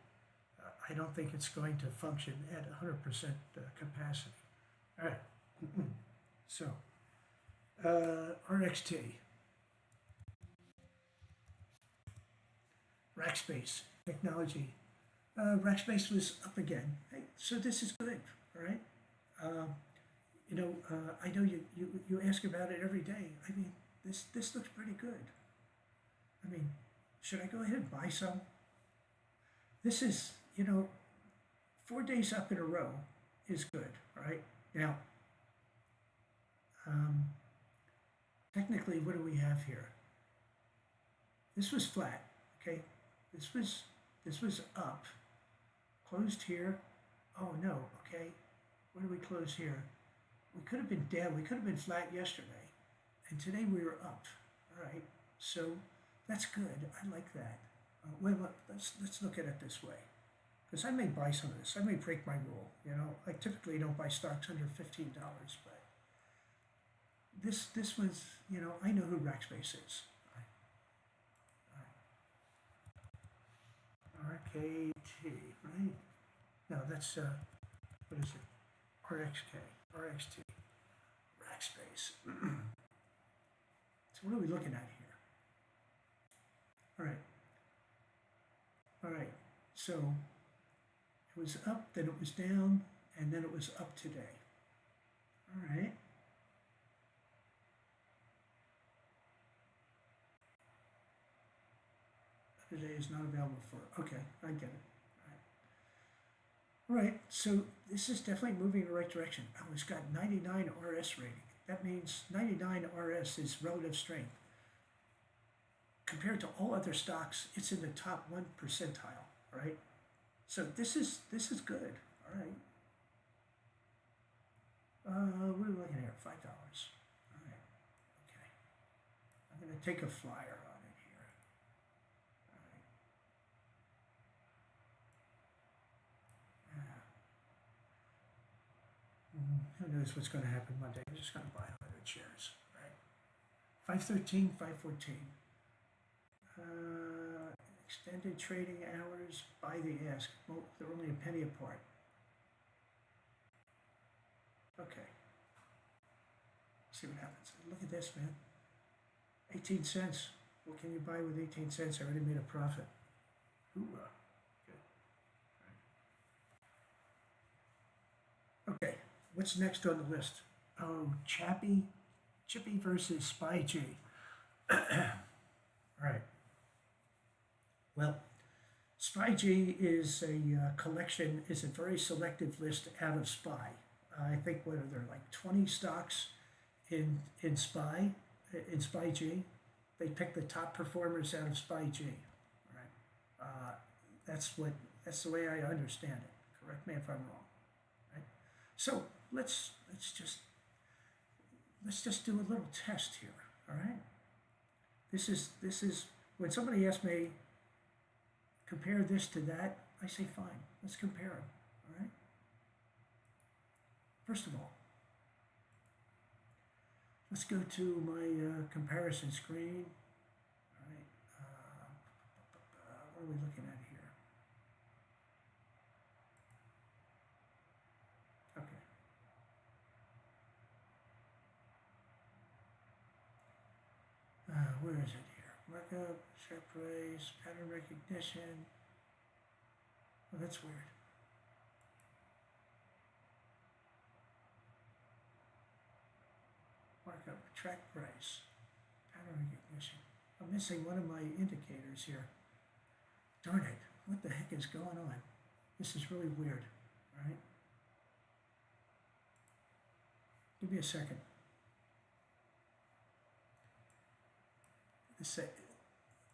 I don't think it's going to function at 100% capacity. All right. So, RXT, Rackspace Technology. Rackspace was up again. Hey, so this is good. All right. I know you ask about it every day. I mean, this looks pretty good. I mean, should I go ahead and buy some? This is, 4 days up in a row is good, right? Now, technically, what do we have here? This was flat, okay? This was up, closed here. Oh no, okay. Where do we close here? We could have been down. We could have been flat yesterday, and today we were up. All right, so that's good. I like that. Wait, let's look at it this way, because I may buy some of this. I may break my rule. I typically don't buy stocks under $15, but this was, I know who Rackspace is. RKT, right? No, that's what is it? RXT, Rackspace. So what are we looking at here? All right. All right, so it was up, then it was down, and then it was up today. All right. Today is not available for, okay, I get it. All right, so this is definitely moving in the right direction. Oh, it's got 99 RS rating. That means 99 RS is relative strength. Compared to all other stocks, it's in the top 1 percentile, right? So this is good. All right. What are we looking at? $5. All right. Okay. I'm going to take a flyer on it here. All right. Who knows what's going to happen Monday? I'm just going to buy 100 shares. Right. 513, 514. Extended trading hours by the ask. Well, they're only a penny apart. Okay. See what happens. Look at this, man. 18 cents. What can you buy with 18 cents? I already made a profit. Hoorah. Good. Okay. What's next on the list? Oh, Chippy versus SpyG. All right. Well, SpyG is a very selective list out of SPY. I think what are there like 20 stocks in SpyG. They pick the top performers out of SpyG. Right? That's the way I understand it. Correct me if I'm wrong. Right? So let's just do a little test here. All right. This is when somebody asks me compare this to that, I say fine. Let's compare them. All right. First of all, let's go to my comparison screen. All right. What are we looking at here? Okay. Where is it here? Markup, share price, pattern recognition. Oh, that's weird. Markup, track price, pattern recognition. I'm missing one of my indicators here. Darn it, what the heck is going on? This is really weird, all right? Give me a second.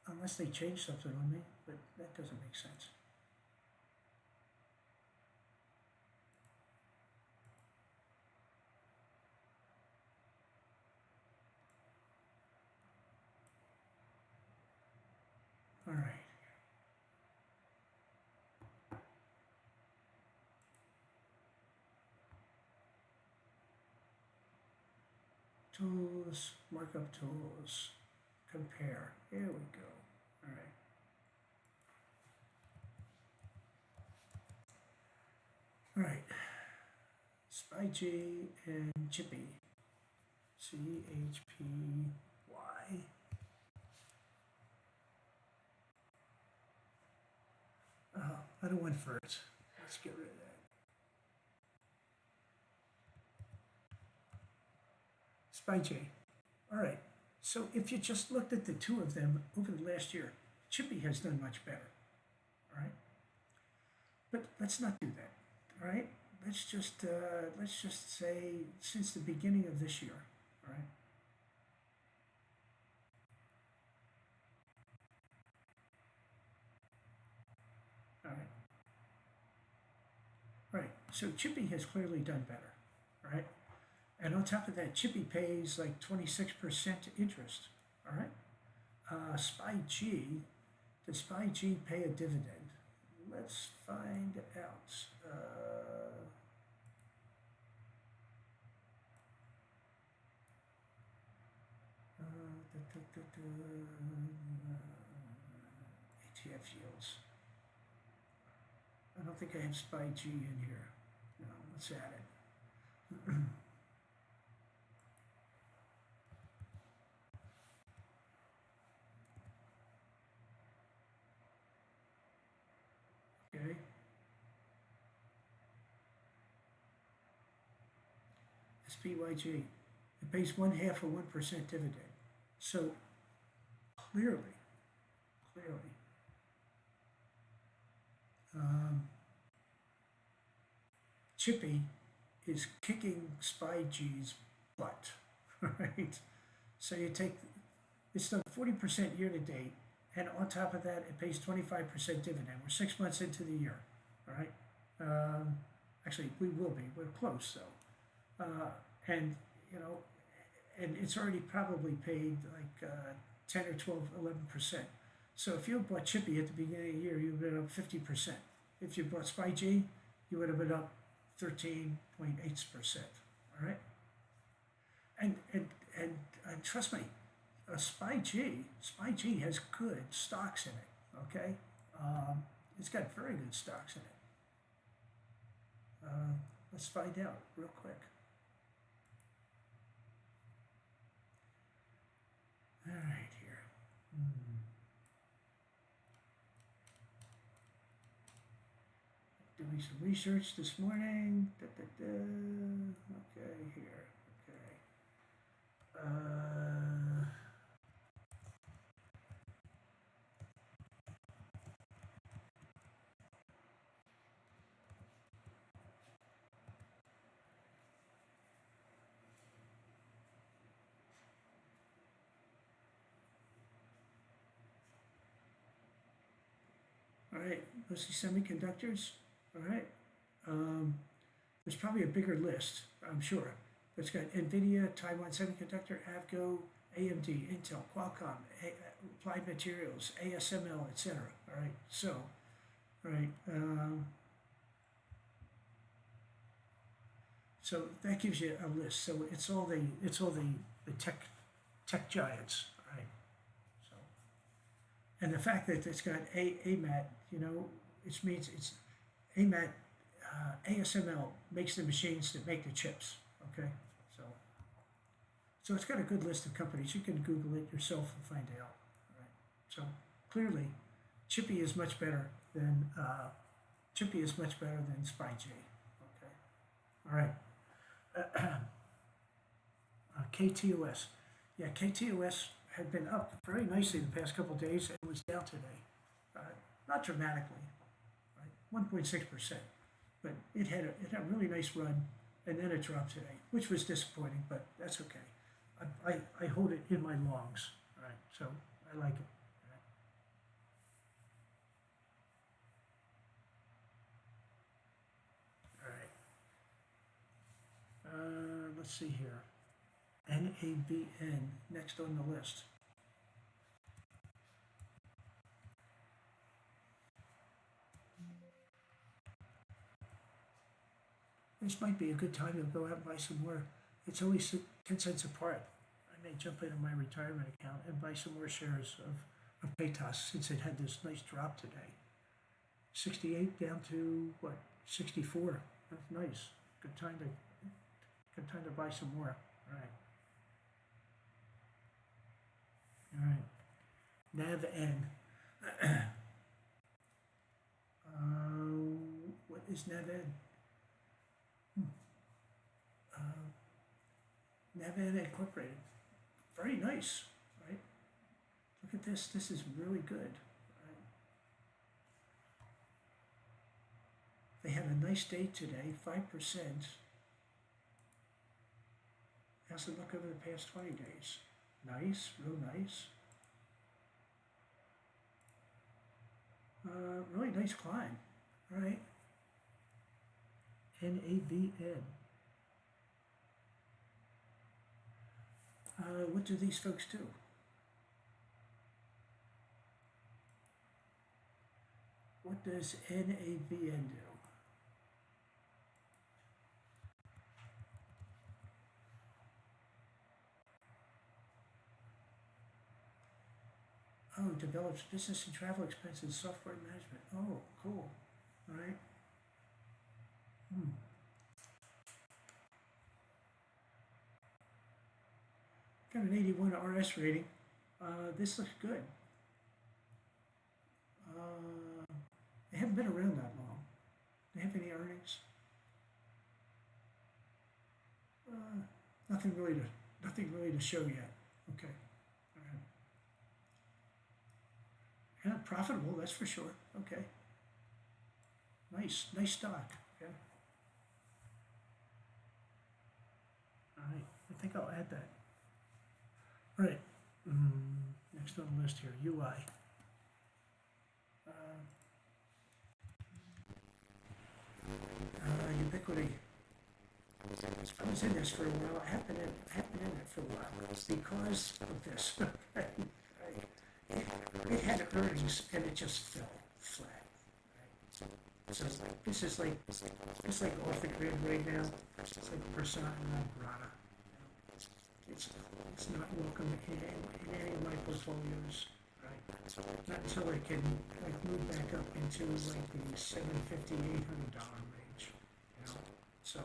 Unless they change something on me, but that doesn't make sense. All right. Tools, markup tools, compare. There we go. All right. All right. SpyG and Chippy. CHPY. I don't want first. Let's get rid of that. SpyG. All right. So if you just looked at the two of them over the last year, Chippy has done much better. All right. But let's not do that. All right. Let's just say since the beginning of this year. All right. All right. Right. So Chippy has clearly done better. All right. And on top of that, Chippy pays like 26% interest. All right. SpyG, does SpyG pay a dividend? Let's find out. ETF yields. I don't think I have SpyG in here. No, let's add it. Okay. SPYG. It pays 1/2 of 1% dividend. So clearly, Chippy is kicking SpyG's butt, right? So you take, it's done 40% year to date, and on top of that, it pays 25% dividend. We're 6 months into the year. all right? Actually, we will be. We're close, though. And, you know, and it's already probably paid like 10 or 12, 11%. So if you bought Chippy at the beginning of the year, you would have been up 50%. If you bought SpyG, you would have been up 13.8%. All right? And trust me, SpyG has good stocks in it, okay? It's got very good stocks in it. Let's find out real quick. All right, here. Doing some research this morning. Okay, here. Okay. All right, mostly semiconductors. All right. There's probably a bigger list, I'm sure. But it's got NVIDIA, Taiwan Semiconductor, Avgo, AMD, Intel, Qualcomm, Applied Materials, ASML, etc. All right. So, all right. So that gives you a list. So it's all the tech giants, right? So, and the fact that it's got AMAT, you know, it means it's AMAT. ASML makes the machines that make the chips. Okay, so it's got a good list of companies. You can Google it yourself and find out. All right. So clearly, Chippy is much better than SpyG. Okay. All right. KTOS. Yeah, KTOS had been up very nicely the past couple of days and was down today. Not dramatically, right? 1.6%. But it had a really nice run, and then it dropped today, which was disappointing, but that's okay. I hold it in my longs, all right? So I like it. All right. Let's see here. NAVN, next on the list. This might be a good time to go out and buy some more. It's only 10 cents apart. I may jump into my retirement account and buy some more shares of Paytas since it had this nice drop today. 68 down to what? 64. That's nice. Good time to buy some more. All right. All right. NavN. What is NavN? NavN Incorporated. Very nice, right? Look at this. This is really good. Right? They had a nice day today, 5%. How's it look over the past 20 days? Nice, real nice. Really nice climb. All right. NAVN. What do these folks do? What does NAVN do? Oh, develops business and travel expenses, software management. Oh, cool. All right. Got an 81 RS rating. This looks good. They haven't been around that long. They have any earnings? Nothing really to show yet. Okay. All right. Yeah, profitable, that's for sure. Okay. Nice stock. Okay. All right. I think I'll add that. All right. Next on the list here, UI. Ubiquity. I was in this for a while. I have been in it for a while because of this. It had earnings and it just fell flat. So this is like off the grid right now. It's like persona non grata. It's not welcome in any of my portfolios. Right? Not until I can like move back up into like the $750, $800 range. You know, so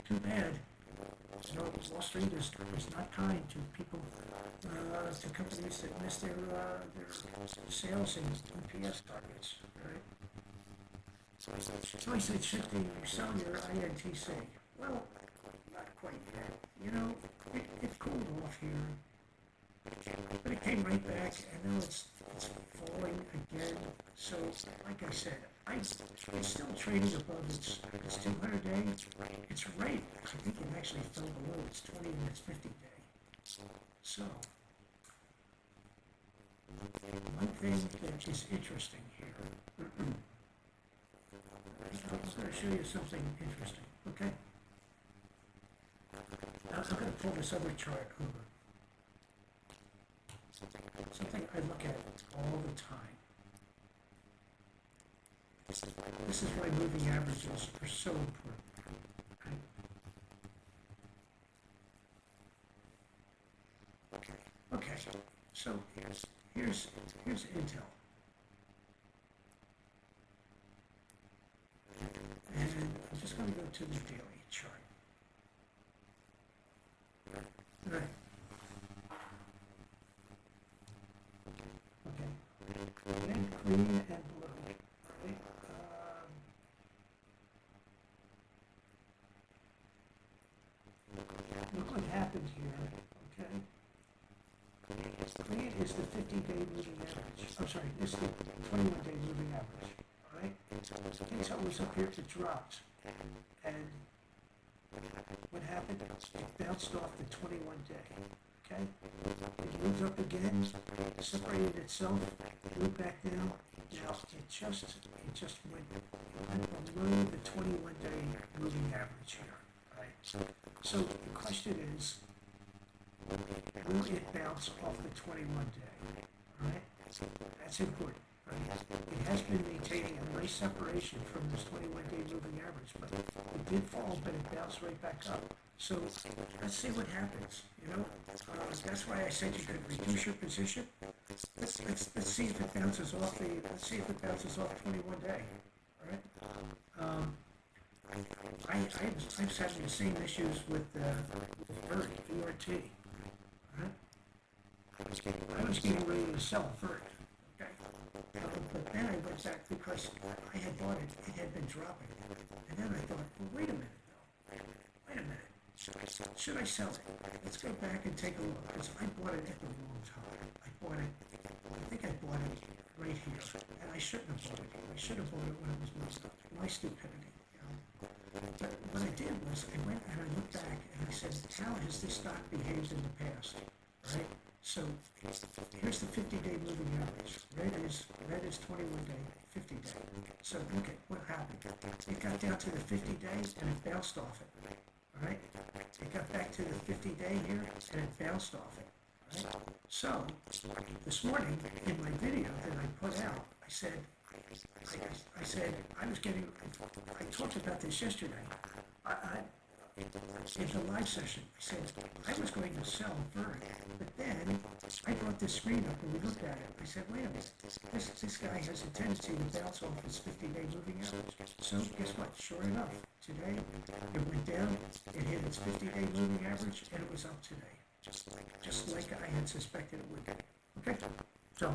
too bad. You know, Wall Street is not kind to people, to companies that miss their sales and EPS targets. Right? So I said, should you sell your INTC? Well, not quite yet. You know, it cooled off here, but it came right back, and now it's falling again. So, like I said, it's still trading above its 200 day. It's right. I think it actually fell below its 20 and its 50 day. So, one thing that is interesting here. I'm going to show you something interesting, okay? Now I'm going to pull this other chart over. Something I look at all the time. This is why moving averages are so important. Okay, so here's Intel. And I'm just going to go to the daily chart. Right. Okay. Red, green, and blue. Right. Look what happened here. Okay. Green is the 50-day moving average. I'm sorry, this is the 21-day moving average. All right. Intel was up here, it dropped. And what happened? It bounced off the 21 day. Okay? It moved up again, separated itself, moved back down. Now it just went below the 21 day moving average here. Right? So the question is, will it bounce off the 21 day? All right? That's important. Right? It has been maintaining a nice separation from this 21-day moving average, but it did fall, but it bounced right back up. So let's see what happens. You know, that's why I said you could reduce your position. Let's see if it bounces off let's see if it bounces off 21 day. All right. I was having the same issues with VRT. All right. I was getting ready to sell VRT. But then I went back because I had bought it, it had been dropping. And then I thought, well, wait a minute though. Wait a minute. Should I sell it? Let's go back and take a look. Because I bought it at the wrong time. I think I bought it right here. And I shouldn't have bought it. I should have bought it when it was moved up. My stupidity. You know? But what I did was I went and I looked back and I said, how has this stock behaved in the past? Right? So here's the 50-day moving average. Red is 21 day, 50 day. So look at what happened. It got down to the 50 days and it bounced off it. All right. It got back to the 50 day here and it bounced off it. All right. So this morning in my video that I put out, I said I talked about this yesterday. In the live session, I said I was going to sell VRT, but then I brought this screen up and we looked at it. I said, wait a minute, this guy has a tendency to bounce off his 50-day moving average. So guess what? Sure enough, today it went down, it hit its 50-day moving average, and it was up today, just like I had suspected it would be. Okay, so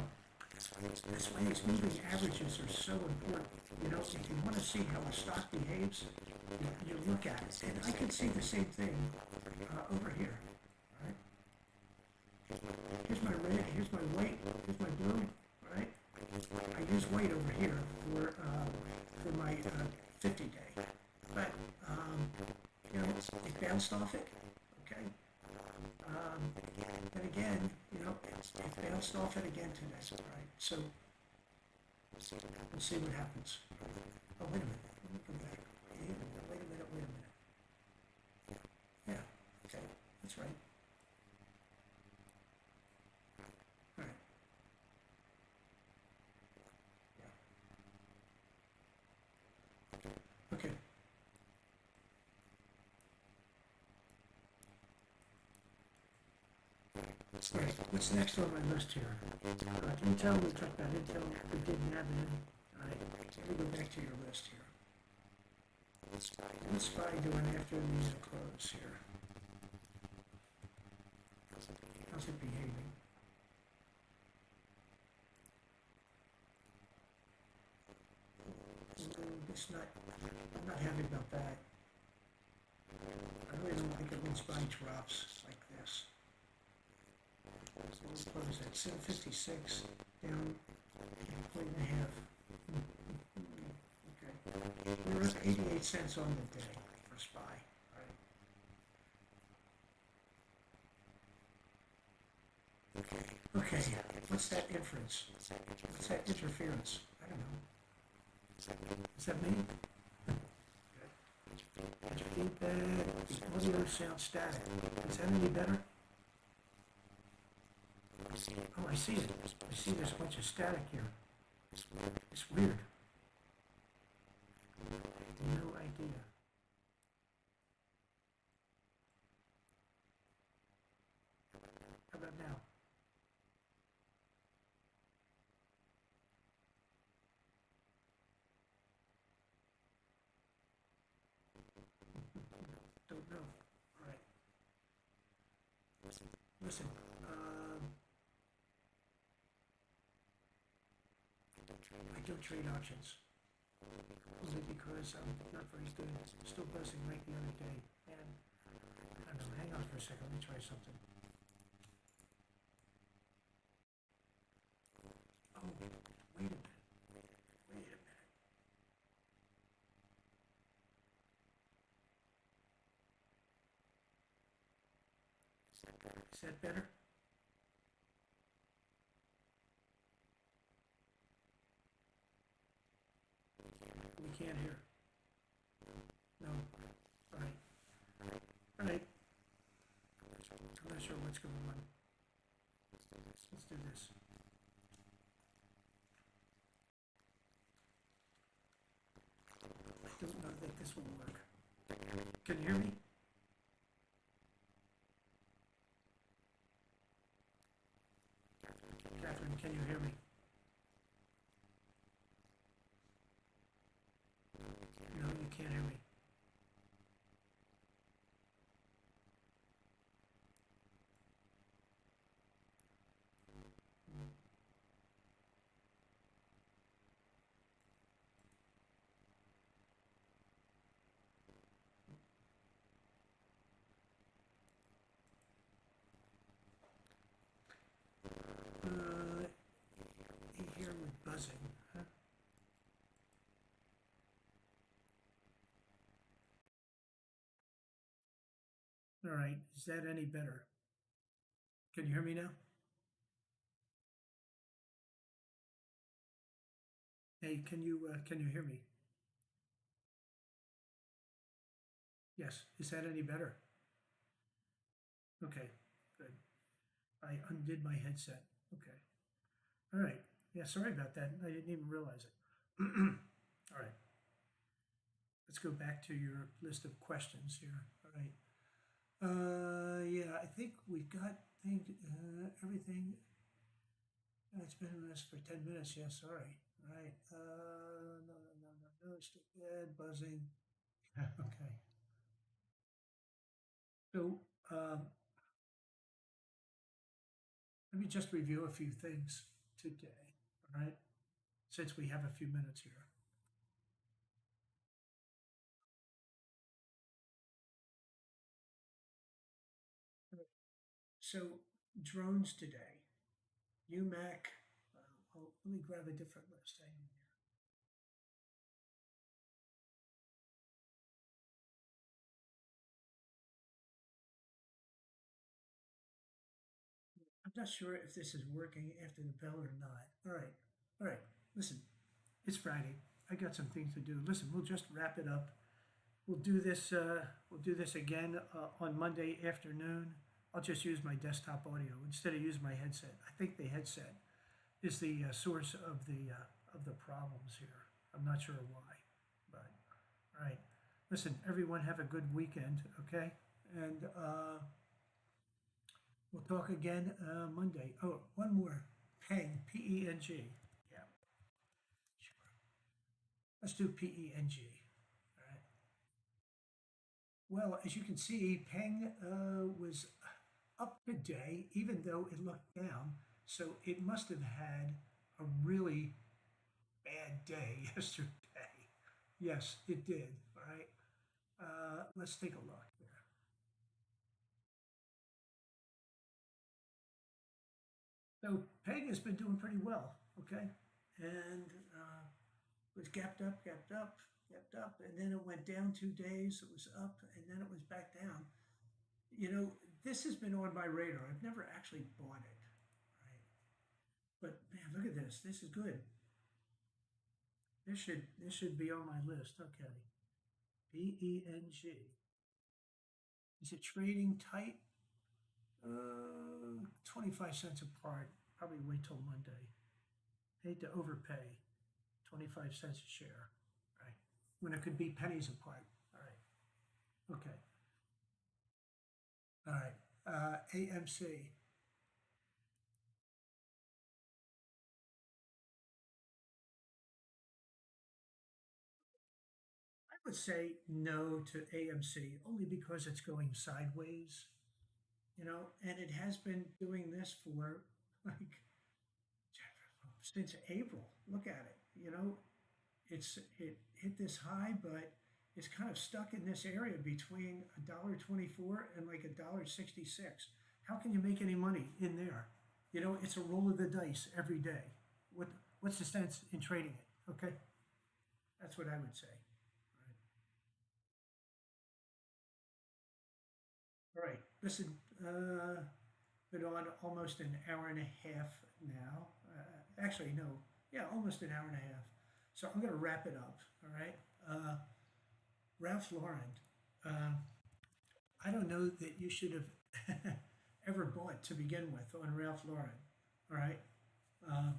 that's why these moving averages are so important. You know, if you want to see how a stock behaves, you look at it. And I can see the same thing over here. Right? Here's my red, here's my white, here's my blue. Right? I use white over here for my 50 day. But, you know, it bounced off it. Okay? And again, you know, it bounced off it again today. Right? So, let's see what happens. Oh, wait a minute. All right, what's next on my list here? Intel, we talked about Intel, we didn't have it. All right, let me go back to your list here. What's SPY doing after these close here? How's it behaving? It's not, I'm not happy about that. I really don't like it when SPY drops like this. What is that, 756, down a point and a half. Okay. We're at 88 cents on the day for SPY. Okay, what's that inference? What's that interference? I don't know. Is that me? Feedback, the audio sounds static. Is that any better? Oh, I see it. I see there's a bunch of static here. It's weird. No idea. How about now? Don't know. All right. Listen, I don't trade options. Only because I'm not very good. Still buzzing like the other day. And I don't know, hang on for a second. Let me try something. Oh, wait a minute. Wait a minute. Is that better? We can't hear. No. All right. All right. I'm not sure what's going on. Let's do this. I don't know that this will work. Can you hear me? Catherine, can you hear me? No, you can't hear me. You hear me buzzing, huh? All right. Is that any better? Can you hear me now? Hey, can you hear me? Yes. Is that any better? Okay. Good. I undid my headset. Okay. All right. Yeah, sorry about that. I didn't even realize it. All right. Let's go back to your list of questions here. All right. Yeah, I think we've got everything. It's been with us for 10 minutes. Yeah, sorry. All right. No. Still bad. Buzzing. Okay. So let me just review a few things today. All right. Since we have a few minutes here. So drones today. UMAC. Let me grab a different list. Hang on here. I'm not sure if this is working after the bell or not. All right. All right. Listen, it's Friday. I got some things to do. Listen, we'll just wrap it up. We'll do this. We'll do this again on Monday afternoon. I'll just use my desktop audio instead of use my headset. I think the headset is the source of the problems here. I'm not sure why, but all right. Listen, everyone, have a good weekend, okay? And We'll talk again Monday. Oh, one more. Peng, P-E-N-G. Yeah, sure. Let's do P-E-N-G. All right. Well, as you can see, Peng was up today, even though it looked down. So it must have had a really bad day yesterday. Yes, it did. All right. Let's take a look here. So Peg has been doing pretty well. Okay. And was gapped up, gapped up, and then it went down 2 days. It was up, and then it was back down. You know, this has been on my radar. I've never actually bought it, right? But man, look at this. This is good. This should be on my list. Okay. P-E-N-G. Is it trading tight? 25 cents apart. Probably wait till Monday. Hate to overpay. 25 cents a share, right? When it could be pennies apart. All right. Okay. All right. AMC. I would say no to AMC only because it's going sideways, and it has been doing this for like since April. Look at it. It hit this high, but it's kind of stuck in this area between $1.24 and like $1.66. How can you make any money in there? It's a roll of the dice every day. What's the sense in trading it? Okay, that's what I would say. All right, listen. Been on almost an hour and a half now. Actually, no, yeah, almost an hour and a half. So I'm going to wrap it up. All right. Ralph Lauren. Uh, I don't know that you should have ever bought to begin with on Ralph Lauren. All right. Uh,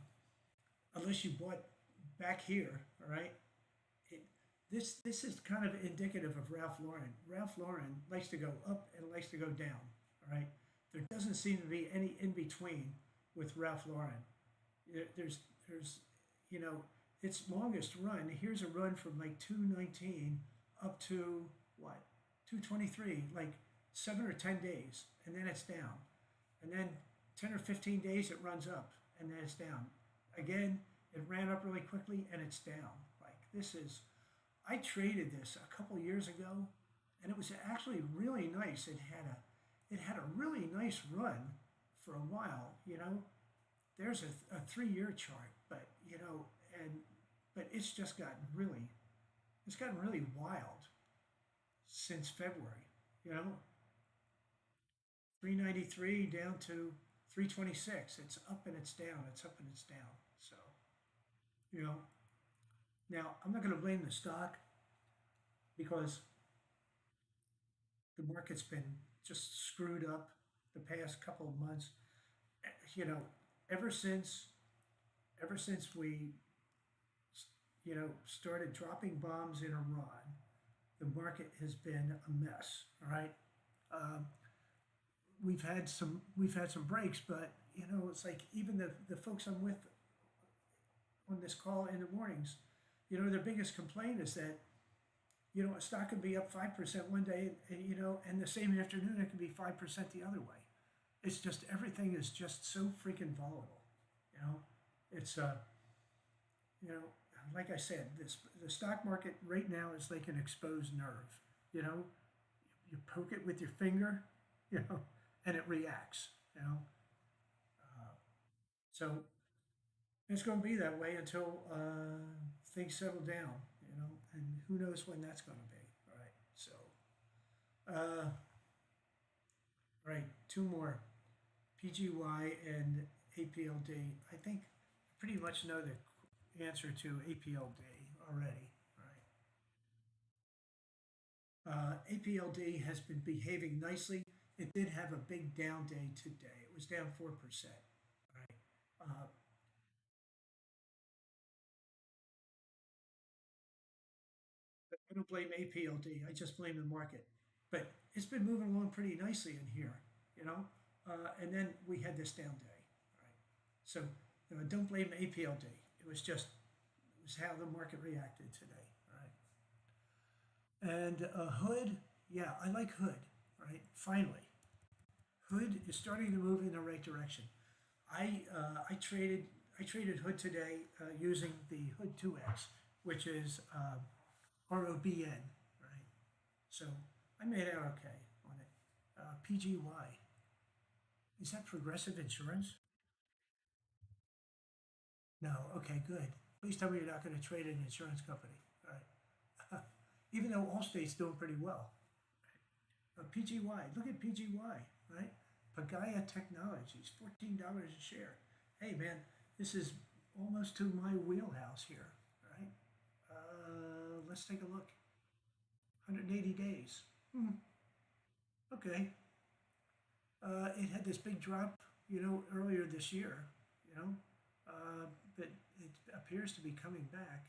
Unless you bought back here. All right. It, this is kind of indicative of Ralph Lauren. Ralph Lauren likes to go up and likes to go down. All right. There doesn't seem to be any in between with Ralph Lauren. There's you know its longest run. Here's a run from like 219 up to what 223, like 7 or 10 days, and then it's down, and then 10 or 15 days it runs up, and then it's down again. It ran up really quickly and it's down. Like this is, I traded this a couple years ago, and it was actually really nice. It had a really nice run for a while. There's a 3 year chart, but and but it's gotten really wild since February. You know, 393 down to 326. It's up and it's down. It's up and it's down. So you know, now I'm not going to blame the stock because the market's been just screwed up the past couple of months. You know, ever since ever since we started dropping bombs in Iran, the market has been a mess. All right, um, we've had some breaks, but it's like even the folks I'm with on this call in the mornings, their biggest complaint is that a stock can be up 5% one day, and the same afternoon it can be 5% the other way. It's just everything is just so freaking volatile. You know, it's you know, like I said, the stock market right now is like an exposed nerve. You know, you poke it with your finger, you know, and it reacts. So it's going to be that way until things settle down. And who knows when that's going to be. All right. So, uh, right, two more, PGY and APLD. I think I pretty much know the answer to APLD already. Right. APLD has been behaving nicely. It did have a big down day today. It was down 4%. Right. Uh, I don't blame APLD. I just blame the market. But it's been moving along pretty nicely in here. You know, And then we had this down day, right? So don't blame APLD. It was just it was how the market reacted today, right? And Hood, yeah, I like Hood, right? Finally, Hood is starting to move in the right direction. I traded Hood today using the Hood 2X, which is ROBN, right? So I made out okay on it. PGY, is that Progressive Insurance? No, okay, good. Please tell me you're not going to trade an insurance company. All right. Even though Allstate's doing pretty well. PGY, look at PGY, right? Pagaya Technologies, $14 a share. Hey, man, this is almost to my wheelhouse here, right? Let's take a look. 180 days. Okay. It had this big drop, earlier this year, you know, but it appears to be coming back.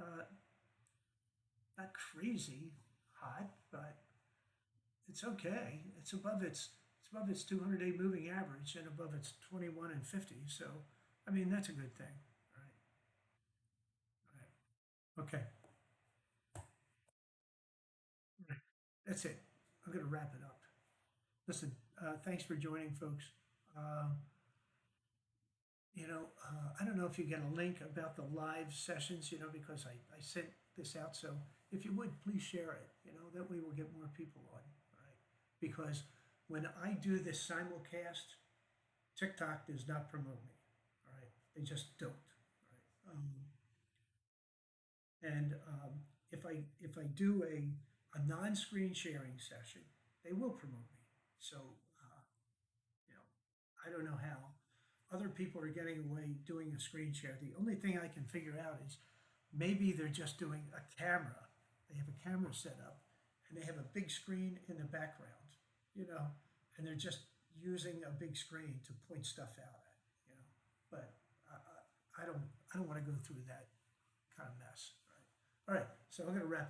Uh, Not crazy hot, but it's okay. It's above its 200-day moving average and above its 21 and 50. So, I mean, that's a good thing, right? Right. Okay. Right. That's it. I'm going to wrap it up. Listen, thanks for joining, folks. Um, I don't know if you get a link about the live sessions, because I sent this out. So if you would, please share it, that way we'll get more people on, right? Because when I do this simulcast, TikTok does not promote me, all right? They just don't, right? And if I do a non-screen sharing session, they will promote me. So you know, I don't know how. Other people are getting away doing a screen share. The only thing I can figure out is maybe they're just doing a camera. They have a camera set up and they have a big screen in the background, you know, and they're just using a big screen to point stuff out at, But I don't want to go through that kind of mess, right? All right, so I'm going to wrap it.